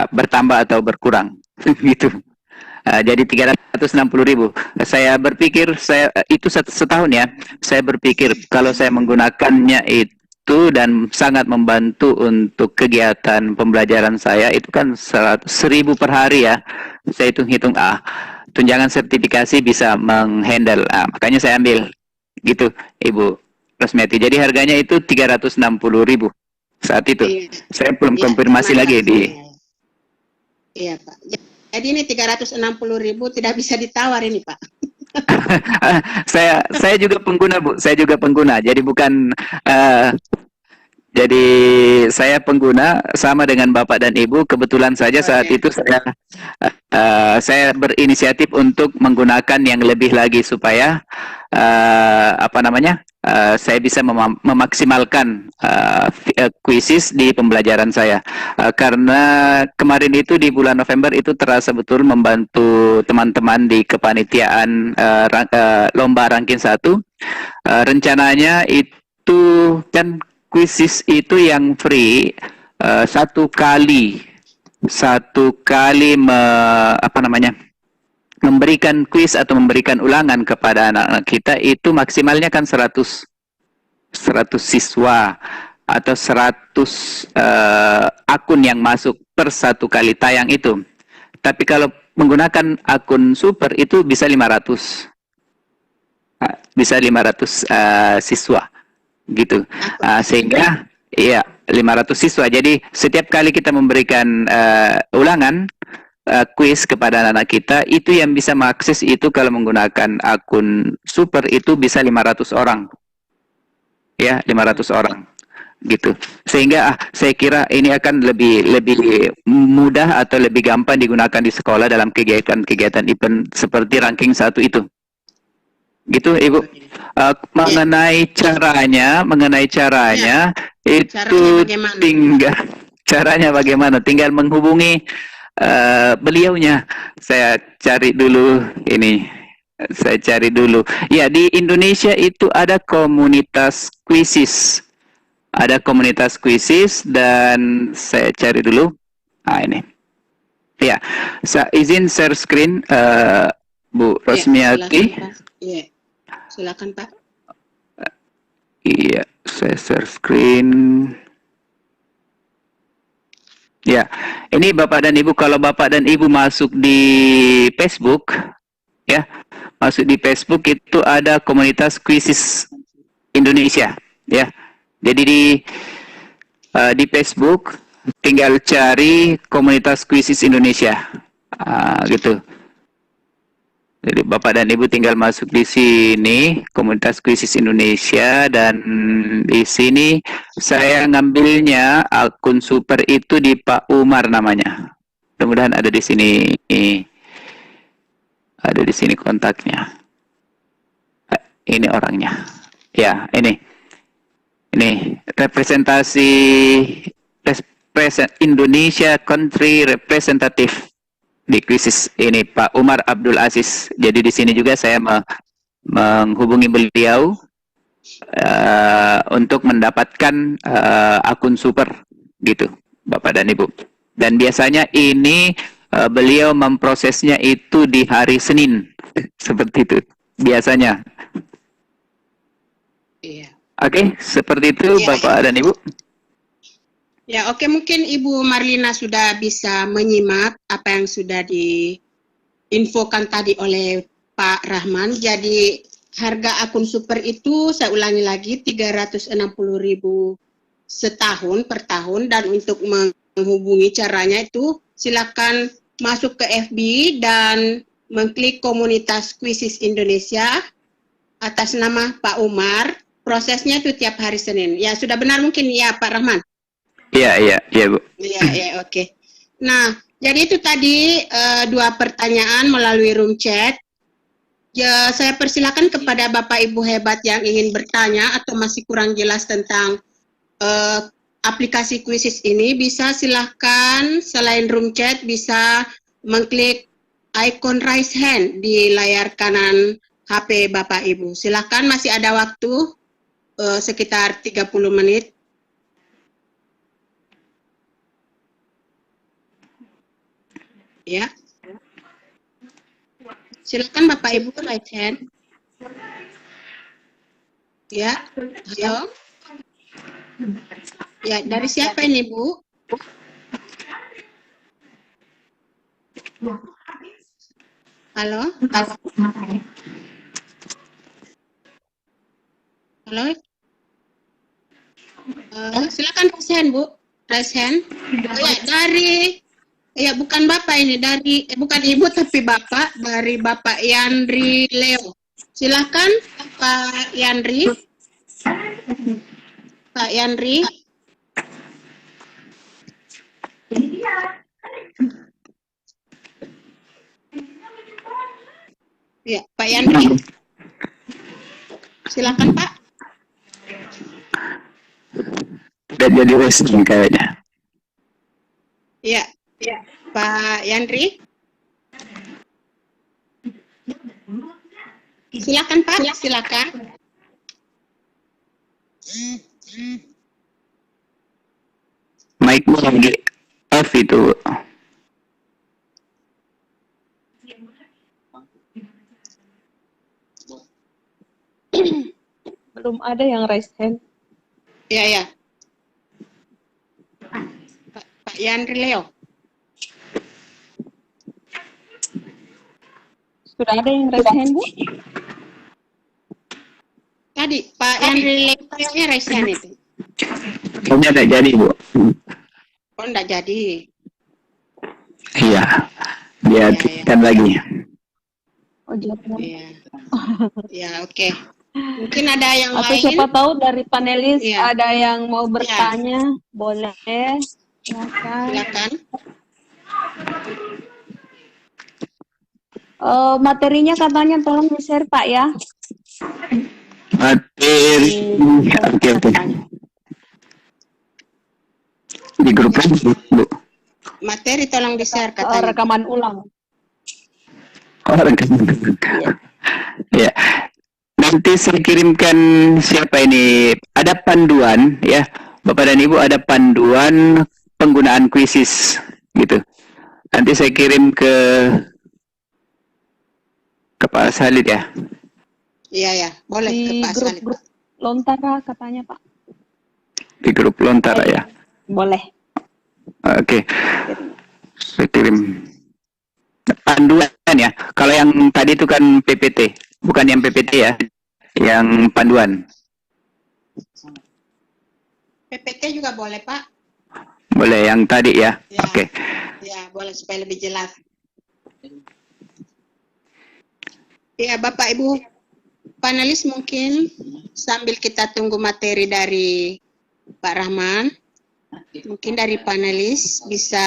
bertambah atau berkurang gitu. Jadi 360.000. Saya berpikir itu setahun ya. Saya berpikir kalau saya menggunakannya itu dan sangat membantu untuk kegiatan pembelajaran saya, itu kan 100.000 per hari ya. Saya hitung-hitung tunjangan sertifikasi bisa menghandle. Makanya saya ambil gitu, Ibu Rosmiati. Jadi harganya itu 360.000 saat itu. Iya. Saya belum konfirmasi lagi di. Iya Pak. Jadi ini 360.000 tidak bisa ditawar ini Pak. saya juga pengguna Bu. Saya juga pengguna. Jadi bukan. Jadi saya pengguna sama dengan Bapak dan Ibu. Kebetulan saja saat itu saya berinisiatif untuk menggunakan yang lebih lagi supaya saya bisa memaksimalkan Quizzes di pembelajaran saya. Karena kemarin itu di bulan November itu terasa betul membantu teman-teman di kepanitiaan lomba ranking 1. Rencananya itu kan Quizzes itu yang free satu kali memberikan kuis atau memberikan ulangan kepada anak-anak kita itu maksimalnya kan 100 siswa atau 100 akun yang masuk per satu kali tayang itu. Tapi kalau menggunakan akun super itu bisa 500. Bisa 500 siswa gitu. Sehingga ya 500 siswa. Jadi setiap kali kita memberikan ulangan kuis kepada anak-anak kita, itu yang bisa mengakses itu kalau menggunakan akun super itu bisa 500 orang. Ya, 500 orang gitu. Sehingga saya kira ini akan lebih mudah atau lebih gampang digunakan di sekolah dalam kegiatan-kegiatan event seperti ranking 1 itu. Gitu Ibu. Mengenai caranya itu caranya bagaimana? Tinggal menghubungi beliaunya. Saya cari dulu. Ya, di Indonesia itu ada komunitas Quizzes. Dan saya cari dulu. Ini. Ya, saya izin share screen Bu Rosmiati. Iya. Silakan Pak. Iya, saya share screen. Ya, ini Bapak dan Ibu, kalau Bapak dan Ibu masuk di Facebook, ya, masuk di Facebook itu ada komunitas Quizzes Indonesia, ya. Jadi di Facebook tinggal cari komunitas Quizzes Indonesia, gitu. Jadi Bapak dan Ibu tinggal masuk di sini, komunitas Quizzes Indonesia, dan di sini saya ngambilnya akun super itu di Pak Umar namanya. Mudah-mudahan ada di sini. Ada di sini kontaknya. Ini orangnya. Ya, ini representasi Indonesia Country Representative di Quizzes ini Pak Umar Abdul Aziz. Jadi di sini juga saya menghubungi beliau untuk mendapatkan akun super gitu. Bapak dan Ibu. Dan biasanya ini beliau memprosesnya itu di hari Senin. Seperti itu. Biasanya. Iya. Oke, seperti itu Iya, Bapak dan Ibu. Ya, oke, mungkin Ibu Marlina sudah bisa menyimak apa yang sudah diinfokan tadi oleh Pak Rahman. Jadi harga akun super itu saya ulangi lagi 360.000 setahun per tahun, dan untuk menghubungi caranya itu silakan masuk ke FB dan mengklik komunitas Kuisis Indonesia atas nama Pak Umar. Prosesnya itu tiap hari Senin. Ya, sudah benar mungkin ya Pak Rahman? Iya, Bu. Iya, oke. Nah, jadi itu tadi 2 pertanyaan melalui room chat. Ya, saya persilakan kepada Bapak Ibu hebat yang ingin bertanya atau masih kurang jelas tentang aplikasi Kuisis ini, bisa silahkan selain room chat bisa mengklik icon raise hand di layar kanan HP Bapak Ibu. Silahkan, masih ada waktu sekitar 30 menit. Ya. Silakan Bapak Ibu raise hand. Ya. Halo. Ya, dari siapa ini, Bu? Halo? Halo? Silakan raise hand, Bu. Raise hand. Ya, ya, bukan Bapak ini, bukan Ibu tapi Bapak, dari Bapak Yandri Leo. Silakan Pak Yandri. Pak Yandri. Ya, Pak Yandri. Silakan Pak. Udah jadi hosting kayaknya. Ya, Pak Yandri. Silakan Pak, silakan. Mic-mu lagi off itu. Belum ada yang raise hand. Ya. Pak Yandri Leo. Sudah ada yang raise hand, Bu? Tadi Pak Yandri Leo kayaknya raise hand itu. Kayaknya nggak jadi, Bu. Oh, enggak jadi. Iya. Dia tekan lagi. Oh, jangan. Iya. Ya, oke. Mungkin ada yang Atau lain. siapa tahu dari panelis Iya. ada yang mau bertanya, boleh. Silakan. Silakan. Materinya katanya tolong di-share, Pak, ya. Materi. Oke. Di grup kan, Bu. Materi tolong di-share katanya. Rekaman ulang. Orang kan. Ya. Nanti saya kirimkan siapa ini? Ada panduan ya, Bapak dan Ibu, ada panduan penggunaan Kuisis gitu. Nanti saya kirim ke Pak Salid ya. Iya, boleh Di ke Pak Salid. grup Lontara katanya, Pak. Di grup Lontara ya. Boleh. Oke. Saya kirim panduan ya. Kalau yang tadi itu kan PPT, bukan yang PPT ya. Yang panduan. PPT juga boleh, Pak. Boleh yang tadi ya. Ya. Oke. Ya, boleh supaya lebih jelas. Ya, Bapak Ibu panelis, mungkin sambil kita tunggu materi dari Pak Rahman, mungkin dari panelis bisa,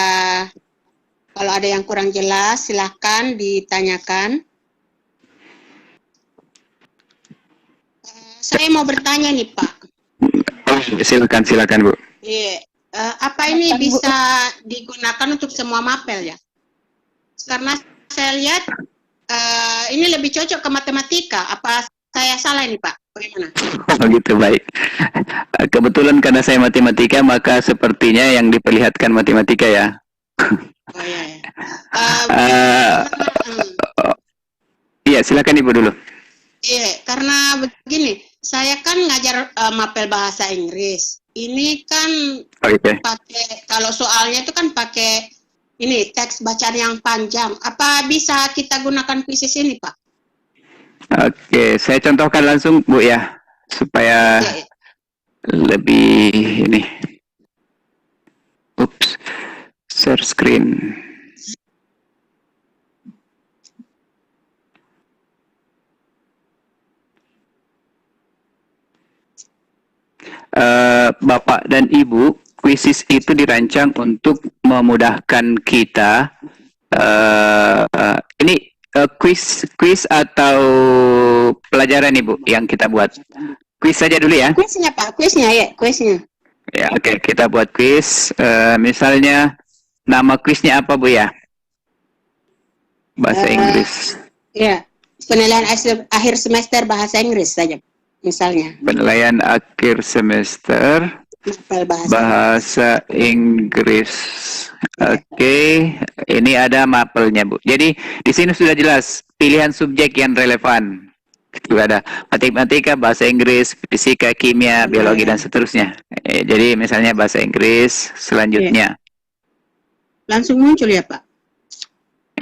kalau ada yang kurang jelas silahkan ditanyakan. Saya mau bertanya nih Pak. Oh, silakan Bu. Iya, apa ini bisa digunakan untuk semua mapel ya? Karena saya lihat ini lebih cocok ke matematika. Apa saya salah ini Pak? Bagaimana? Oh gitu, baik. Kebetulan karena saya matematika, maka sepertinya yang diperlihatkan matematika ya. Oh iya, ya. Eh, Iya, silakan Ibu dulu. Iya, karena begini, saya kan ngajar mapel bahasa Inggris. Ini kan Oke. pakai, kalau soalnya itu kan pakai ini teks bacaan yang panjang. Apa bisa kita gunakan kuisis ini, Pak? Oke, saya contohkan langsung Bu ya, supaya Ya, ya. lebih ini. Ups, share screen. Bapak dan Ibu, kuisis itu dirancang untuk memudahkan kita. Ini kuis atau pelajaran Ibu yang kita buat? Kuis saja dulu ya. Kuisnya, Pak. Kuisnya, ya. Kuisnya. Ya, oke, kita buat kuis. Misalnya nama kuisnya apa Bu ya? Bahasa Inggris. Ya. Penilaian akhir semester bahasa Inggris saja, misalnya. Penilaian akhir semester Mapel bahasa Inggris. Oke, ini ada mapelnya Bu. Jadi di sini sudah jelas pilihan subjek yang relevan. Itu ada matematika, bahasa Inggris, fisika, kimia, biologi dan seterusnya. Jadi misalnya bahasa Inggris, selanjutnya. Langsung muncul ya, Pak?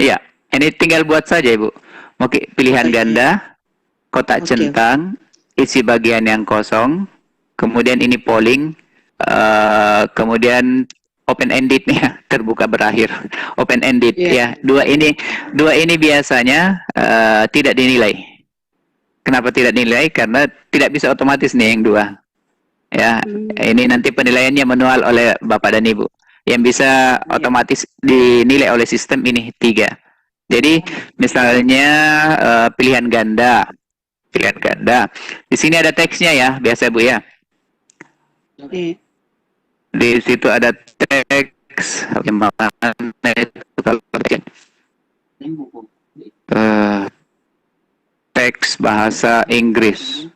Iya, ini tinggal buat saja Ibu. Oke, pilihan ganda, kotak centang, isi bagian yang kosong, kemudian ini polling, kemudian open ended nih ya, terbuka berakhir. Open ended ya. Dua ini biasanya tidak dinilai. Kenapa tidak dinilai? Karena tidak bisa otomatis nih yang dua. Ya, ini nanti penilaiannya manual oleh Bapak dan Ibu. Yang bisa otomatis dinilai oleh sistem ini 3. Jadi misalnya pilihan ganda. Pilihan ganda. Di sini ada teksnya ya, biasa Bu ya. Di situ ada teks teks bahasa Inggris.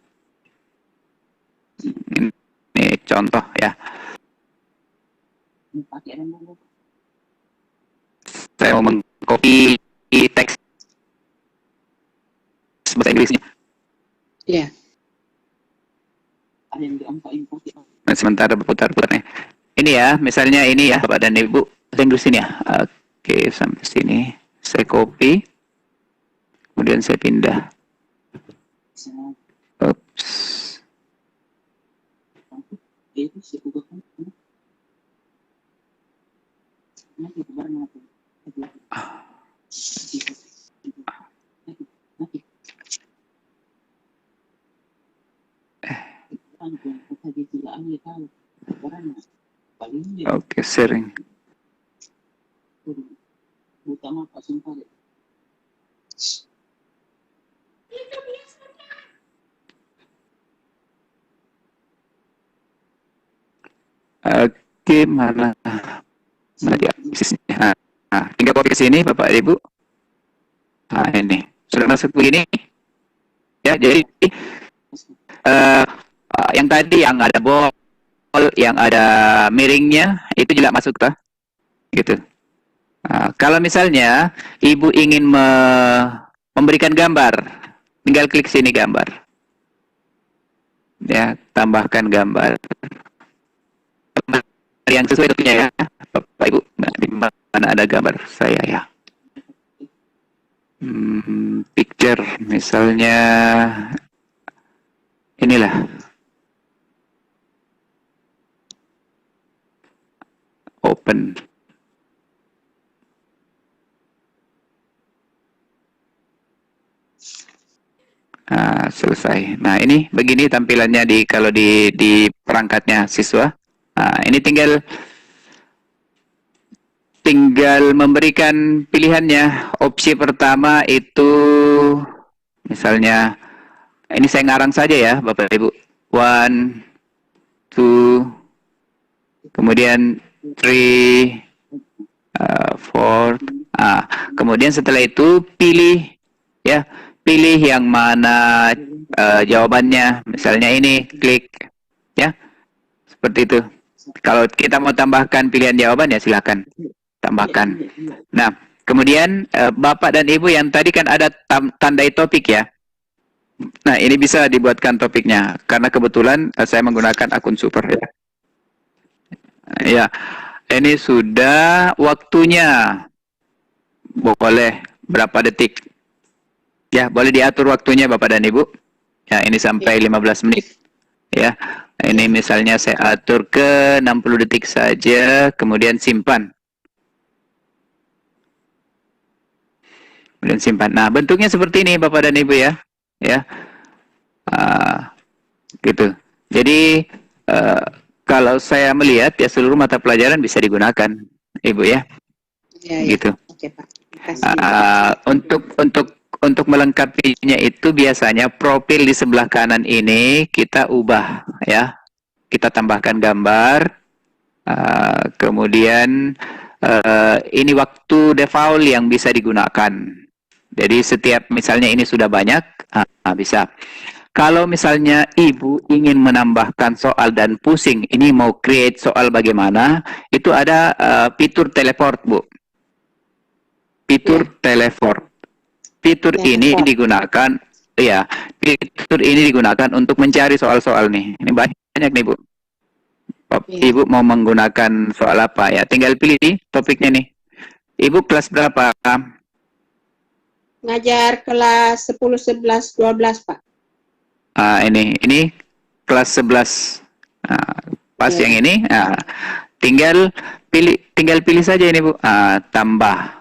Ini contoh ya. Saya mau mengcopy teks bahasa Inggrisnya. Iya. Nah, sementara berputar-putar nih. Ini ya, misalnya ini ya, Bapak dan Ibu, bahasa Inggris ini ya. Oke, sampai sini. Saya copy. Kemudian saya pindah. Oops. Oke, sharing. Oke, mana dia bisnisnya? Nah, tinggal copy ke sini, Bapak Ibu. Nah, ini sudah masuk begini. Ya, jadi yang tadi yang ada bol, yang ada miringnya itu juga masuk tuh, gitu. Nah, kalau misalnya Ibu ingin memberikan gambar, tinggal klik sini gambar. Ya, tambahkan gambar. Yang sesuai tentunya ya, Bapak Ibu. Nah, di mana ada gambar saya ya? Picture, misalnya inilah. Open. Nah, selesai. Nah, ini begini tampilannya kalau di perangkatnya siswa. Nah, ini tinggal memberikan pilihannya. Opsi pertama itu misalnya ini saya ngarang saja ya, Bapak Ibu. 1, 2, kemudian 3, 4. Kemudian setelah itu pilih pilih yang mana jawabannya. Misalnya ini, klik. Ya, seperti itu. Kalau kita mau tambahkan pilihan jawaban, ya silakan tambahkan. Nah, kemudian Bapak dan Ibu yang tadi kan ada tandai topik ya. Nah, ini bisa dibuatkan topiknya. Karena kebetulan saya menggunakan akun super ya. Ya, ini sudah waktunya. Boleh berapa detik? Ya, boleh diatur waktunya Bapak dan Ibu. Ya, ini sampai 15 menit. Ya, ini misalnya saya atur ke 60 detik saja, kemudian simpan. Kemudian simpan. Nah, bentuknya seperti ini Bapak dan Ibu ya. Ya, gitu. Jadi, kalau saya melihat ya seluruh mata pelajaran bisa digunakan, Ibu ya. Ya, Gitu. Oke, Pak. Untuk melengkapinya itu biasanya profil di sebelah kanan ini kita ubah ya, kita tambahkan gambar, kemudian ini waktu default yang bisa digunakan. Jadi setiap misalnya ini sudah banyak, bisa. Kalau misalnya Ibu ingin menambahkan soal dan pusing, ini mau create soal bagaimana, itu ada fitur teleport, Bu. Fitur teleport. Fitur ini digunakan, ya, fitur ini digunakan untuk mencari soal-soal nih. Ini banyak nih, Bu. Ibu mau menggunakan soal apa ya? Tinggal pilih nih topiknya nih. Ibu kelas berapa? Ngajar kelas 10, 11, 12, Pak. Ini kelas 11. Pas yang ini, tinggal pilih saja ini, Bu. Tambah.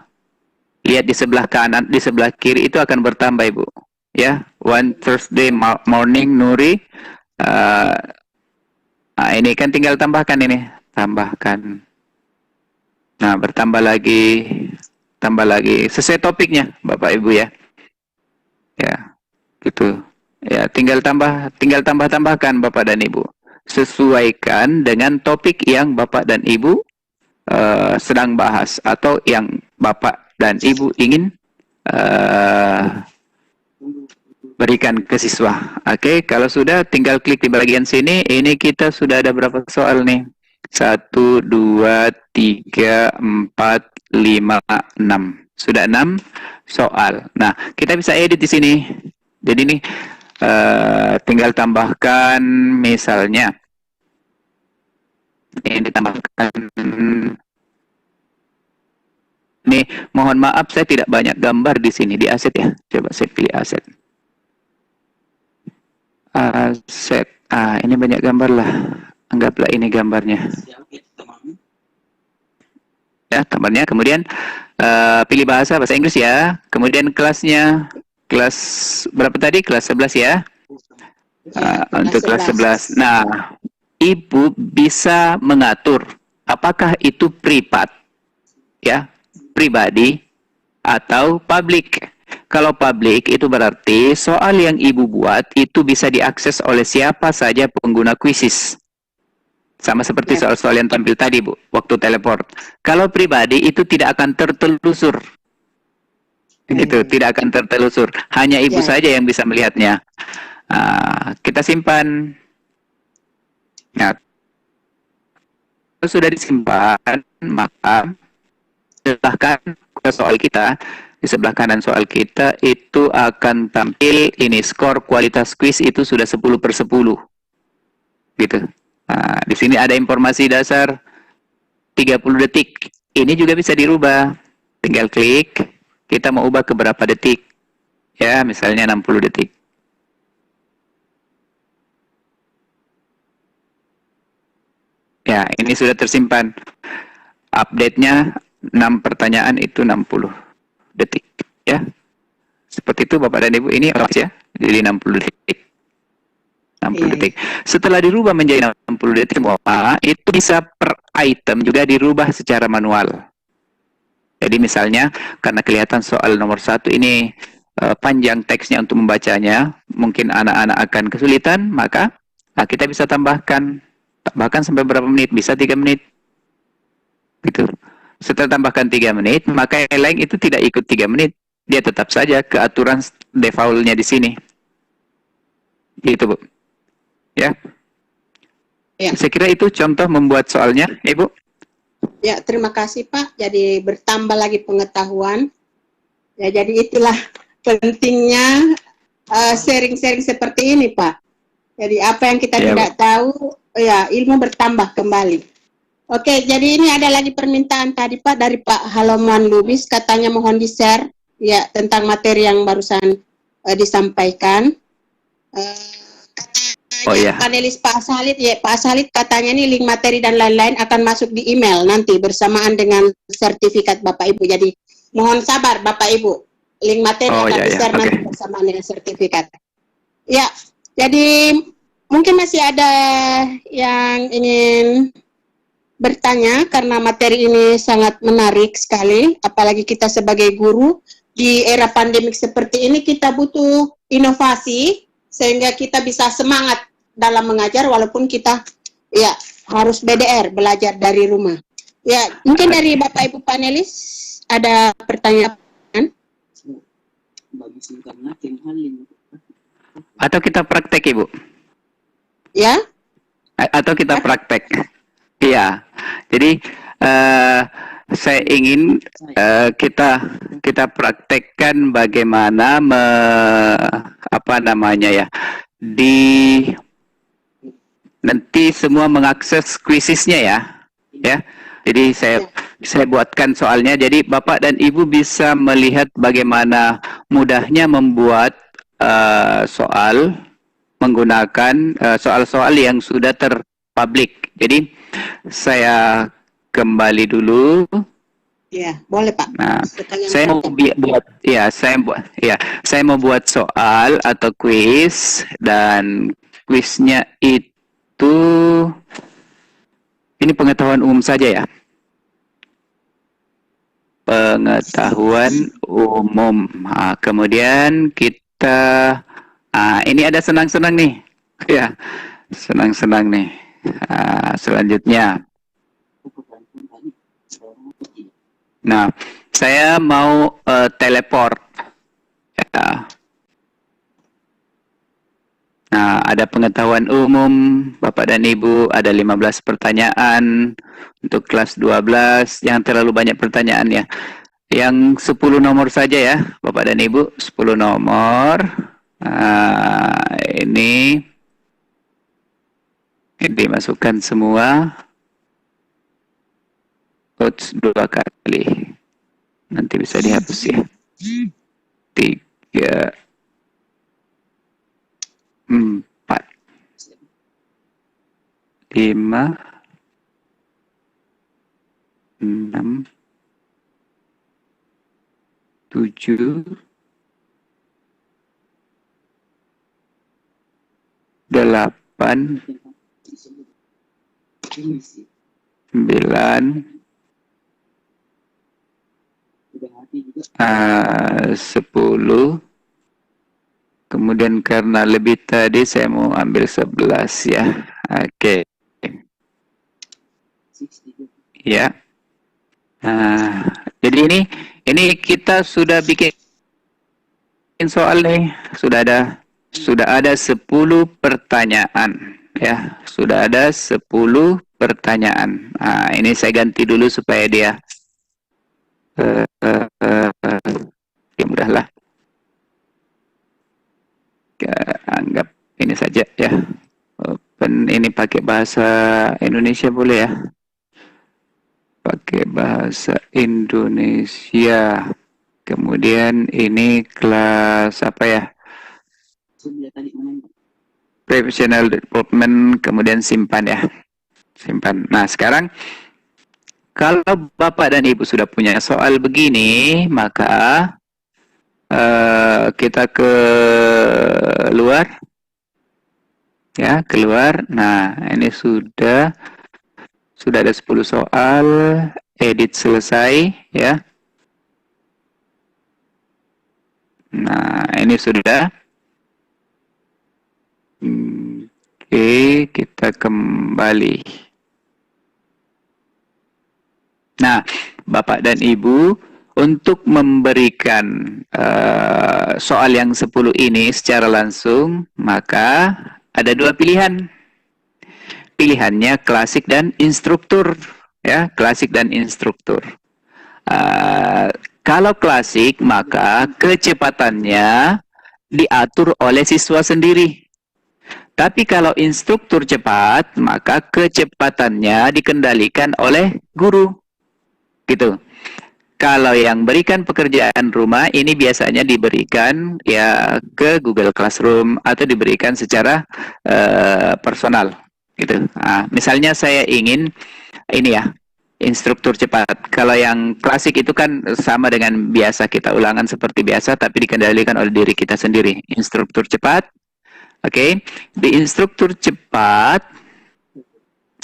Lihat di sebelah kanan, di sebelah kiri itu akan bertambah, Ibu. Ya, one Thursday morning Nuri. Ini kan tinggal tambahkan ini, tambahkan. Nah, bertambah lagi, tambah lagi. Sesuai topiknya, Bapak Ibu ya. Ya, gitu. Ya, tinggal tambahkan Bapak dan Ibu. Sesuaikan dengan topik yang Bapak dan Ibu sedang bahas atau yang Bapak dan Ibu ingin berikan ke siswa. Oke, kalau sudah tinggal klik di bagian sini. Ini kita sudah ada berapa soal nih? 1, 2, 3, 4, 5, 6. Sudah 6 soal. Nah, kita bisa edit di sini. Jadi nih tinggal tambahkan misalnya. Ini ditambahkan. Nih, mohon maaf saya tidak banyak gambar di sini di aset ya. Coba saya pilih aset. Aset. Ini banyak gambar lah. Anggaplah ini gambarnya. Ya, gambarnya. Kemudian pilih bahasa Inggris ya. Kemudian kelasnya. Kelas berapa tadi? Kelas 11 ya. Untuk kelas 11. Nah, Ibu bisa mengatur apakah itu privat ya, pribadi atau publik. Kalau publik itu berarti soal yang Ibu buat itu bisa diakses oleh siapa saja pengguna Quizizz. Sama seperti soal-soal yang tampil tadi, Bu, waktu teleport. Kalau pribadi itu tidak akan tertelusur. Itu tidak akan tertelusur. Hanya Ibu saja yang bisa melihatnya. Kita simpan. Nah, kalau sudah disimpan, maka silahkan ke soal kita. Di sebelah kanan soal kita itu akan tampil ini skor kualitas kuis itu sudah 10/10. Gitu. Nah, di sini ada informasi dasar 30 detik. Ini juga bisa dirubah. Tinggal klik, kita mau ubah ke berapa detik. Ya, misalnya 60 detik. Ya, ini sudah tersimpan. Update-nya 6 pertanyaan itu 60 detik. Ya. Seperti itu Bapak dan Ibu. Ini ya. Jadi 60 detik. 60 detik. Setelah dirubah menjadi 60 detik, itu bisa per item juga dirubah secara manual. Jadi misalnya, karena kelihatan soal nomor 1 ini panjang teksnya untuk membacanya, mungkin anak-anak akan kesulitan, maka kita bisa tambahkan sampai berapa menit, bisa 3 menit. Gitu. Setelah tambahkan 3 menit, maka yang lain itu tidak ikut 3 menit. dia tetap saja ke aturan defaultnya di sini. Gitu, Bu. Ya. Ya. Saya kira itu contoh membuat soalnya, Ibu. Ya, terima kasih Pak. Jadi bertambah lagi pengetahuan. Ya, jadi itulah pentingnya sharing-sharing seperti ini Pak. Jadi apa yang kita Ya, tidak tahu, ya ilmu bertambah kembali. Oke, jadi ini ada lagi permintaan tadi Pak dari Pak Haloman Lubis, katanya mohon di-share ya tentang materi yang barusan disampaikan. Oh ya. Panelis Pak Salid, ya Pak Salid katanya nih link materi dan lain-lain akan masuk di email nanti bersamaan dengan sertifikat Bapak Ibu. Jadi mohon sabar Bapak Ibu, link materi akan di-share nanti bersamaan dengan sertifikat. Ya, jadi mungkin masih ada yang ingin bertanya karena materi ini sangat menarik sekali, apalagi kita sebagai guru di era pandemik seperti ini kita butuh inovasi sehingga kita bisa semangat dalam mengajar walaupun kita ya harus BDR, belajar dari rumah. Ya, mungkin dari Bapak Ibu panelis ada pertanyaan? Atau kita praktek, Ibu? Ya? Atau kita praktek? Iya. Jadi saya ingin kita praktekkan bagaimana nanti semua mengakses quizisnya ya. Jadi saya buatkan soalnya. Jadi Bapak dan Ibu bisa melihat bagaimana mudahnya membuat soal menggunakan soal-soal yang sudah terpublik. Jadi saya kembali dulu. Ya, boleh Pak. Nah, saya mau buat soal atau kuis, dan kuisnya itu ini pengetahuan umum saja ya. Pengetahuan umum. Nah, kemudian kita ini ada senang-senang nih. Ya, senang-senang nih. Selanjutnya. Nah, saya mau teleport. Ya. Nah, ada pengetahuan umum, Bapak dan Ibu, ada 15 pertanyaan untuk kelas 12, yang terlalu banyak pertanyaan ya. Yang 10 nomor saja ya, Bapak dan Ibu, 10 nomor. Ini dimasukkan semua. Coach 2 kali. Nanti bisa dihapus ya. 3, 4, 5, 6, 7, 8, 9, 10. Kemudian karena lebih tadi saya mau ambil 11 ya. Oke. Ya. Jadi ini kita sudah bikin soal nih. Sudah ada 10 pertanyaan ya. Sudah ada 10 pertanyaan. Ini saya ganti dulu supaya dia ya mudahlah. Anggap ini saja ya. Open, ini pakai bahasa Indonesia boleh ya? Pakai bahasa Indonesia. Kemudian ini kelas apa ya? Professional Development, kemudian simpan ya. Simpan. Nah, sekarang kalau Bapak dan Ibu sudah punya soal begini, maka kita keluar ya, keluar. Nah, ini sudah ada 10 soal, edit selesai ya. Nah, ini sudah. Oke, kita kembali. Nah, Bapak dan Ibu, untuk memberikan soal yang 10 ini secara langsung, maka ada dua pilihan. Pilihannya klasik dan instruktur, ya, klasik dan instruktur. Kalau klasik, maka kecepatannya diatur oleh siswa sendiri. Tapi kalau instruktur cepat, maka kecepatannya dikendalikan oleh guru. Gitu. Kalau yang berikan pekerjaan rumah, ini biasanya diberikan ya ke Google Classroom atau diberikan secara personal. Gitu. Nah, misalnya saya ingin ini ya, instruktur cepat. Kalau yang klasik itu kan sama dengan biasa, kita ulangan seperti biasa, tapi dikendalikan oleh diri kita sendiri. Instruktur cepat, oke. Di instruktur cepat,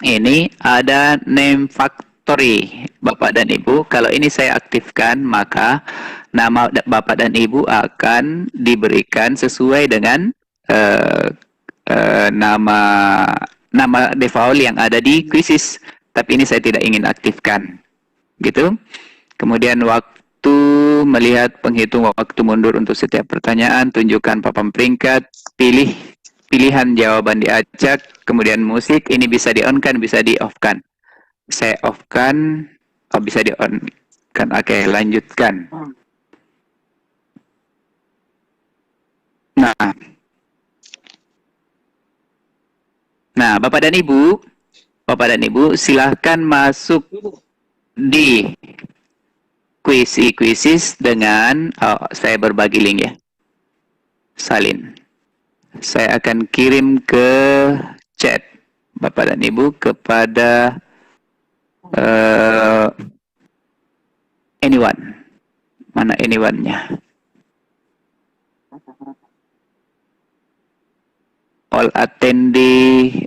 ini ada name factory, Bapak dan Ibu. Kalau ini saya aktifkan, maka nama Bapak dan Ibu akan diberikan sesuai dengan nama default yang ada di Quizzes. Tapi ini saya tidak ingin aktifkan, gitu. Kemudian waktu, melihat penghitung waktu mundur untuk setiap pertanyaan, tunjukkan papan peringkat, pilih pilihan jawaban diacak, kemudian musik, ini bisa di-on-kan, bisa di-off-kan. Saya off-kan, bisa di-on-kan. Oke, lanjutkan. Nah, Bapak dan Ibu, silahkan masuk di Quizzes dengan, saya berbagi link ya, salin. Saya akan kirim ke chat Bapak dan Ibu kepada anyone. Mana anyone-nya? All attendee,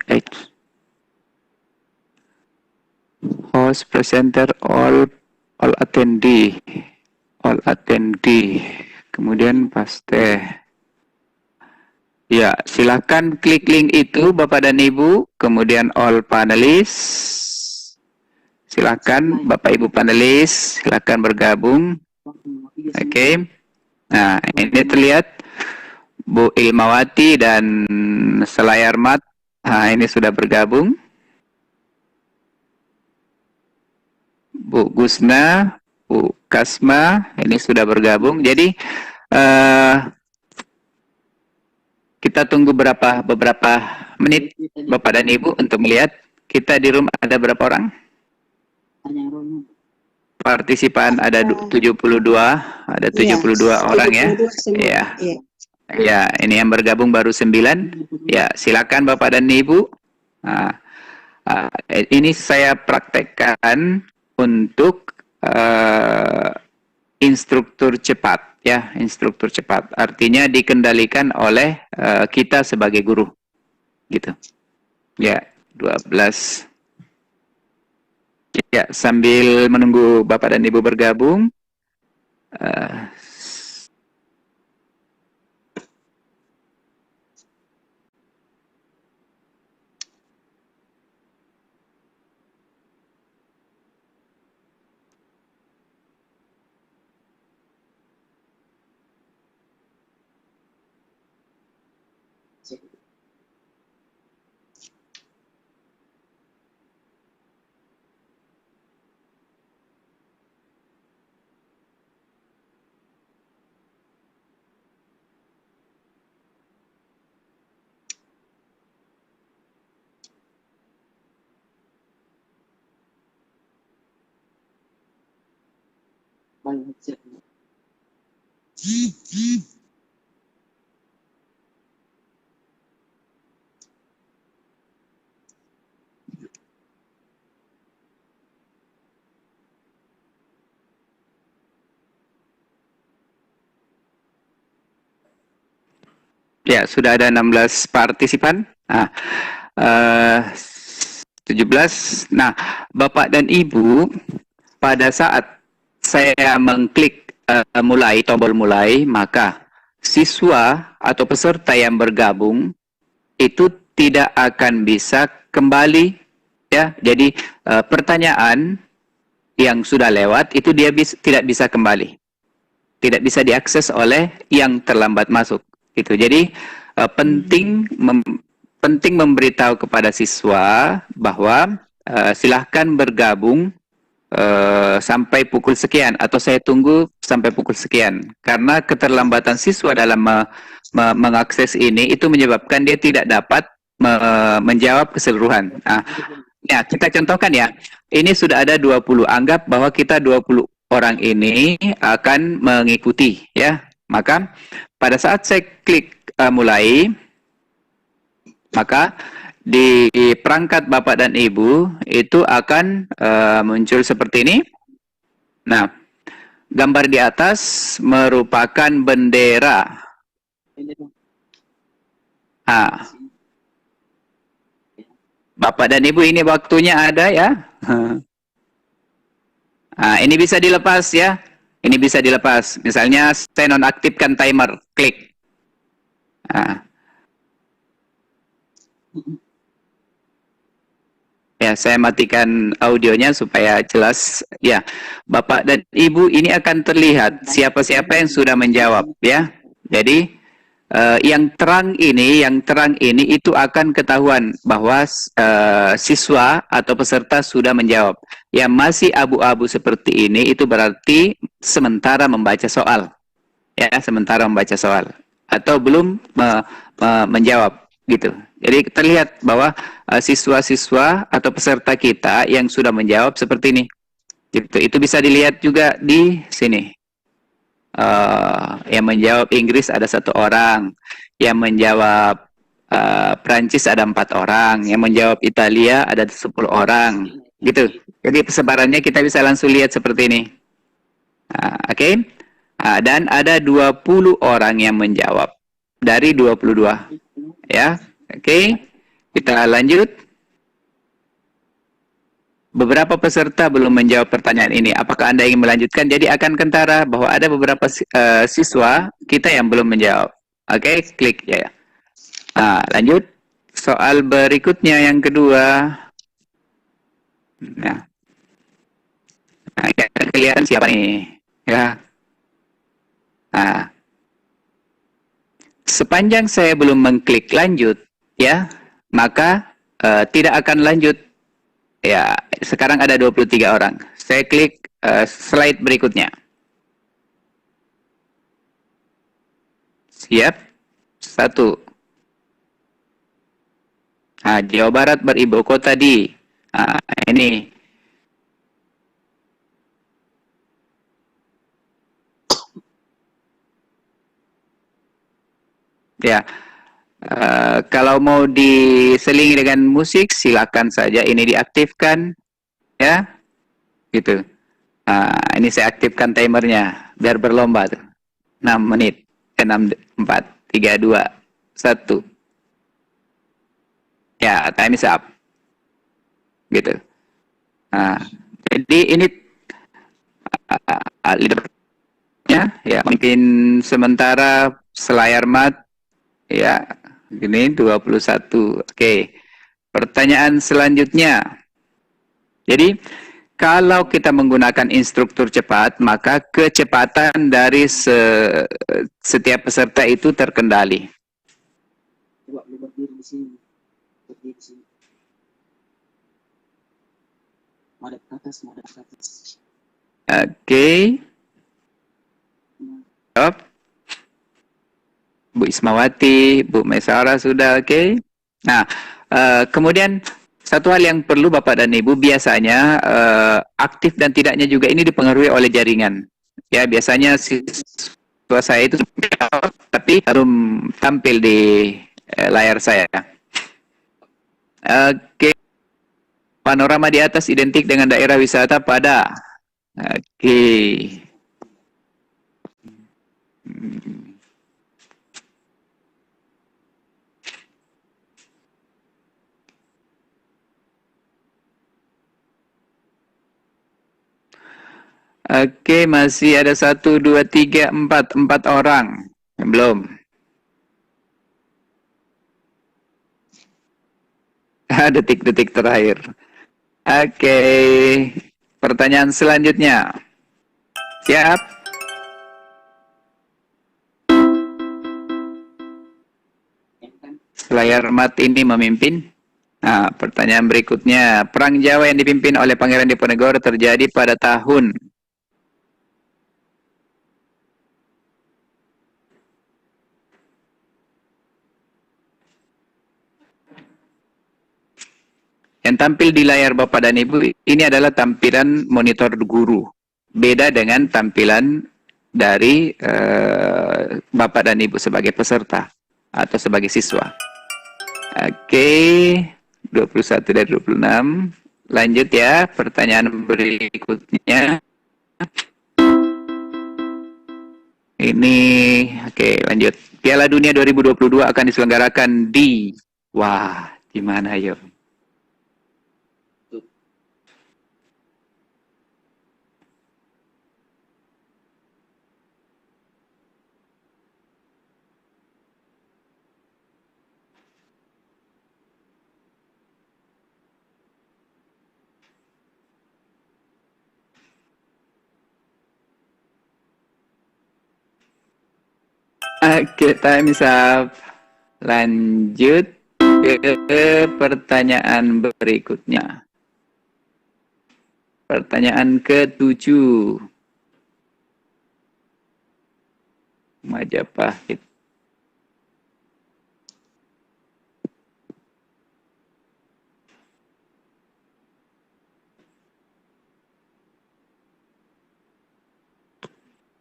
host, presenter, all attendee, kemudian paste. Ya, silakan klik link itu Bapak dan Ibu, kemudian all panelis. Silakan Bapak Ibu panelis, silakan bergabung. Oke. Nah, ini terlihat Bu Ilmawati dan Selayarmat. Nah, ini sudah bergabung. Bu Gusna, Bu Kasma, ini sudah bergabung. Jadi kita tunggu beberapa menit Bapak dan Ibu untuk melihat kita di room ada berapa orang? Partisipan ada 72, ada 72 orang ya. Iya. Ya, ini yang bergabung baru 9. Ya, silakan Bapak dan Ibu. Nah, ini saya praktekkan untuk instruktur cepat ya, instruktur cepat. Artinya dikendalikan oleh kita sebagai guru. Gitu. Ya, 12. Ya, sambil menunggu Bapak dan Ibu bergabung, ya, sudah ada 16 partisipan. Nah, 17. Nah, Bapak dan Ibu, pada saat saya mengklik tombol mulai, maka siswa atau peserta yang bergabung itu tidak akan bisa kembali ya. Jadi pertanyaan yang sudah lewat itu dia tidak bisa kembali. Tidak bisa diakses oleh yang terlambat masuk. Gitu. Jadi penting memberitahu kepada siswa bahwa silahkan bergabung sampai pukul sekian atau saya tunggu sampai pukul sekian. Karena keterlambatan siswa dalam mengakses ini itu menyebabkan dia tidak dapat menjawab keseluruhan. Nah, ya, kita contohkan ya. Ini sudah ada 20. Anggap bahwa kita 20 orang ini akan mengikuti ya. Maka pada saat saya klik mulai, maka di perangkat Bapak dan Ibu itu akan muncul seperti ini. Nah, gambar di atas merupakan bendera. Bapak dan Ibu, ini waktunya ada ya. Ini bisa dilepas ya. Ini bisa dilepas. Misalnya saya nonaktifkan timer, klik. Ya, saya matikan audionya supaya jelas. Ya, Bapak dan Ibu, ini akan terlihat siapa-siapa yang sudah menjawab ya. Jadi yang terang ini itu akan ketahuan bahwa siswa atau peserta sudah menjawab. Yang masih abu-abu seperti ini itu berarti sementara membaca soal. Ya, sementara membaca soal atau belum menjawab gitu. Jadi terlihat bahwa siswa-siswa atau peserta kita yang sudah menjawab seperti ini. Gitu. Itu bisa dilihat juga di sini. Yang menjawab Inggris ada 1 orang, yang menjawab Prancis ada 4 orang, yang menjawab Italia ada 10 orang, gitu. Jadi persebarannya kita bisa langsung lihat seperti ini. Oke? Dan ada 20 orang yang menjawab dari 22. Ya, oke? Kita lanjut. Beberapa peserta belum menjawab pertanyaan ini. Apakah Anda ingin melanjutkan? Jadi akan kentara bahwa ada beberapa siswa kita yang belum menjawab. Oke, klik ya. Lanjut. Soal berikutnya yang kedua. Nah, kelihatan siapa nih? Ya. Sepanjang saya belum mengklik lanjut, ya, maka tidak akan lanjut. Ya, sekarang ada 23 orang. Saya klik slide berikutnya. Siap? 1. Jawa Barat beribu kota di. Ini. Ya. Kalau mau diselingi dengan musik, silakan saja ini diaktifkan, ya, gitu. Ini saya aktifkan timernya biar berlomba tuh. 6 menit, 6, 4, 3, 2, 1. Ya, time is up, gitu. Jadi ini leadernya, ya, mungkin sementara selayar mat, ya. Ini 21. Oke. Pertanyaan selanjutnya. Jadi, kalau kita menggunakan instruktur cepat, maka kecepatan dari setiap peserta itu terkendali. Oke. Stop. Bu Ismawati, Bu Mesara sudah oke. Nah, kemudian satu hal yang perlu Bapak dan Ibu, biasanya aktif dan tidaknya juga ini dipengaruhi oleh jaringan. Ya, biasanya siswa saya itu tapi belum tampil di layar saya. Oke. Panorama di atas identik dengan daerah wisata pada. Oke. Oke, masih ada 1, 2, 3, 4 orang. Belum. Detik-detik terakhir. Oke. Pertanyaan selanjutnya. Siap? Selayar mat ini memimpin. Nah, pertanyaan berikutnya. Perang Jawa yang dipimpin oleh Pangeran Diponegoro terjadi pada tahun. Yang tampil di layar Bapak dan Ibu, ini adalah tampilan monitor guru. Beda dengan tampilan dari Bapak dan Ibu sebagai peserta atau sebagai siswa. Oke, 21 dari 26. Lanjut ya, pertanyaan berikutnya. Ini, oke, lanjut. Piala Dunia 2022 akan diselenggarakan di... Wah, di mana yuk? Oke, time's up. Lanjut ke pertanyaan berikutnya. Pertanyaan ke-7. Majapahit.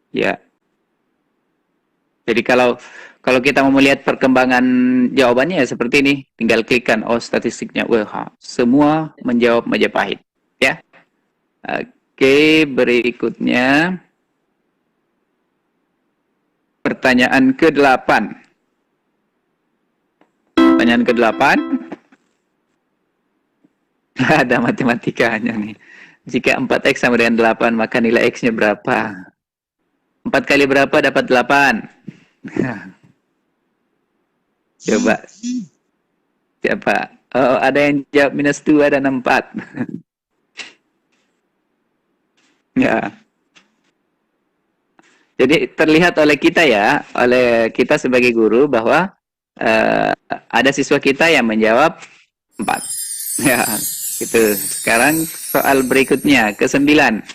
Ya. Jadi kalau kita mau melihat perkembangan jawabannya ya seperti ini, tinggal klikkan statistiknya. Wah, semua menjawab Majapahit, ya. Oke, berikutnya pertanyaan ke-8. Pertanyaan ke-8. Ada matematikanya nih. Jika 4x sama dengan 8, maka nilai x-nya berapa? 4 kali berapa dapat 8? Coba. Siapa? Oh, ada yang jawab -2 dan 4. Ya. Jadi terlihat oleh kita ya, oleh kita sebagai guru bahwa ada siswa kita yang menjawab 4. Ya, gitu. Sekarang soal berikutnya, ke-9.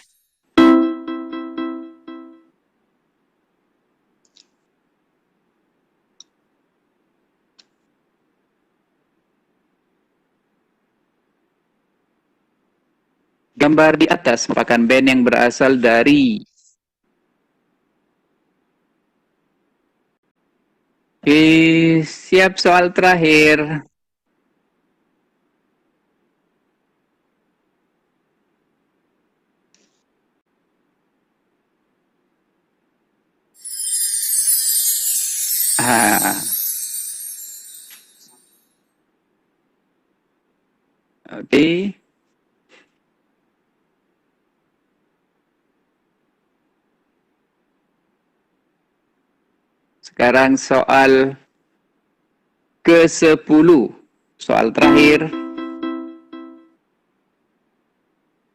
Gambar di atas merupakan band yang berasal dari... siap soal terakhir. Oke. Sekarang soal ke-10. Soal terakhir.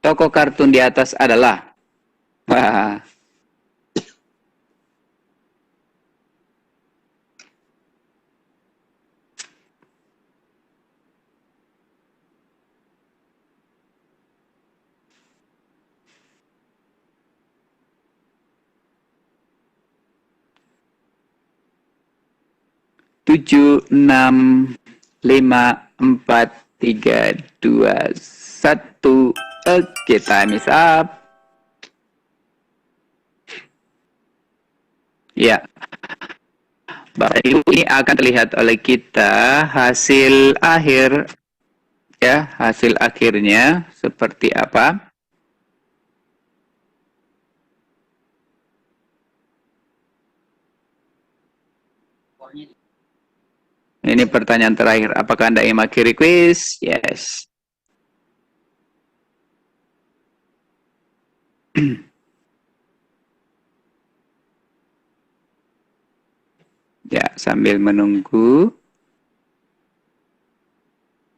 Tokoh kartun di atas adalah... Wah. Tujuh, 6, 5, 4, 3, 2, 1. Oke, time is up. Ya. Bapak Ibu, ini akan terlihat oleh kita hasil akhir, ya, hasil akhirnya seperti apa. Ini pertanyaan terakhir. Apakah Anda ingin mengakhiri quiz? Yes. Ya, sambil menunggu.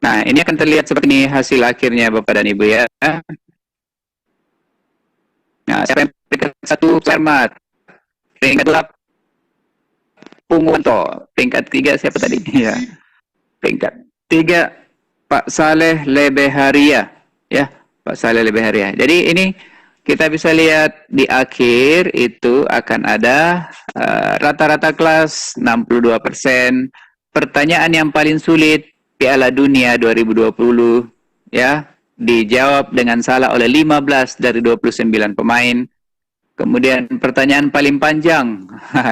Nah, ini akan terlihat seperti ini hasil akhirnya Bapak dan Ibu ya. Siapa yang peringkat 1? Selamat. Peringkat 2 Pungwanto. Peringkat 3 siapa tadi? Ya. Peringkat 3 Pak Saleh Lebeharia. Ya, Pak Saleh Lebeharia. Jadi ini kita bisa lihat di akhir itu akan ada rata-rata kelas 62%. Pertanyaan yang paling sulit Piala Dunia 2020 ya, dijawab dengan salah oleh 15 dari 29 pemain. Kemudian pertanyaan paling panjang,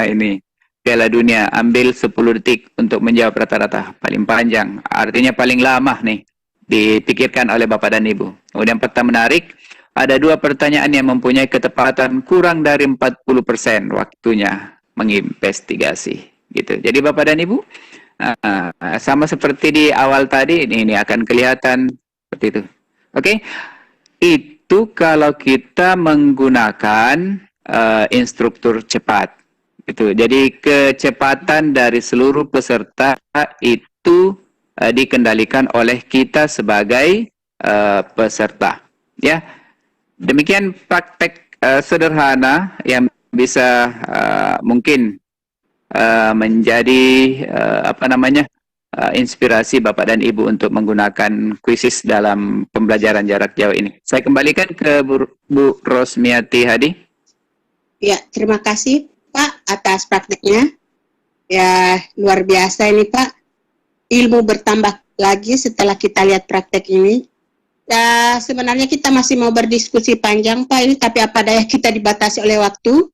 ini Piala Dunia, ambil 10 detik untuk menjawab rata-rata paling panjang. Artinya paling lama nih dipikirkan oleh Bapak dan Ibu. Kemudian peta menarik, ada 2 pertanyaan yang mempunyai ketepatan kurang dari 40% waktunya menginvestigasi. Gitu. Jadi Bapak dan Ibu, sama seperti di awal tadi, ini akan kelihatan seperti itu. Oke, itu kalau kita menggunakan instruktur cepat. Itu. Jadi kecepatan dari seluruh peserta itu dikendalikan oleh kita sebagai peserta. Ya, demikian praktek sederhana yang bisa mungkin menjadi inspirasi Bapak dan Ibu untuk menggunakan kuisis dalam pembelajaran jarak jauh ini. Saya kembalikan ke Bu Rosmiati Hadi. Ya, terima kasih Pak atas prakteknya. Ya, luar biasa ini Pak. Ilmu bertambah lagi setelah kita lihat praktek ini. Ya, sebenarnya kita masih mau berdiskusi panjang Pak ini, tapi apa daya kita dibatasi oleh waktu.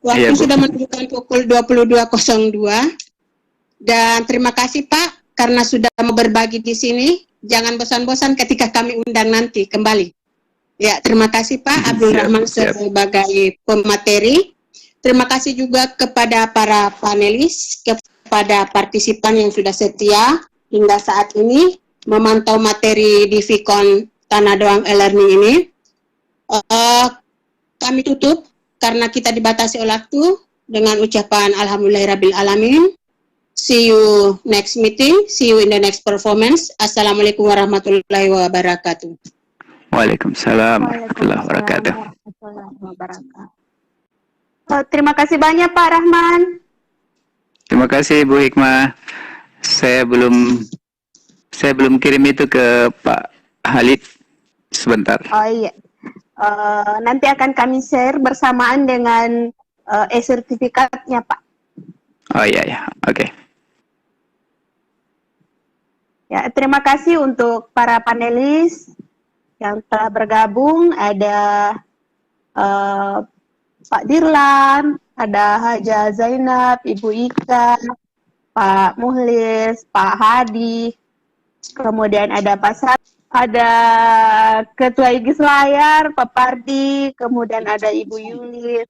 Waktu sudah menunjukkan pukul 22.02. Dan terima kasih Pak karena sudah mau berbagi di sini. Jangan bosan-bosan ketika kami undang nanti kembali. Ya, terima kasih Pak Abdul Rahman sebagai pemateri. Terima kasih juga kepada para panelis, kepada partisipan yang sudah setia hingga saat ini memantau materi di Vicon Tanah Doang e-learning ini. Kami tutup karena kita dibatasi oleh waktu dengan ucapan Alhamdulillahirabbil alamin. See you next meeting. See you in the next performance. Assalamualaikum warahmatullahi wabarakatuh. Waalaikumsalam warahmatullahi wabarakatuh. Terima kasih banyak Pak Rahman. Terima kasih Bu Hikmah. Saya belum kirim itu ke Pak Halid sebentar. Oh iya. Nanti akan kami share bersamaan dengan e-sertifikatnya Pak. Oh iya, oke. Ya, terima kasih untuk para panelis yang telah bergabung. Ada Pak Dirlan, ada Haja Zainab, Ibu Ika, Pak Muhlis, Pak Hadi, kemudian ada Pak Sat, ada Ketua Igis Layar, Pak Pardi, kemudian ada Ibu Yulis.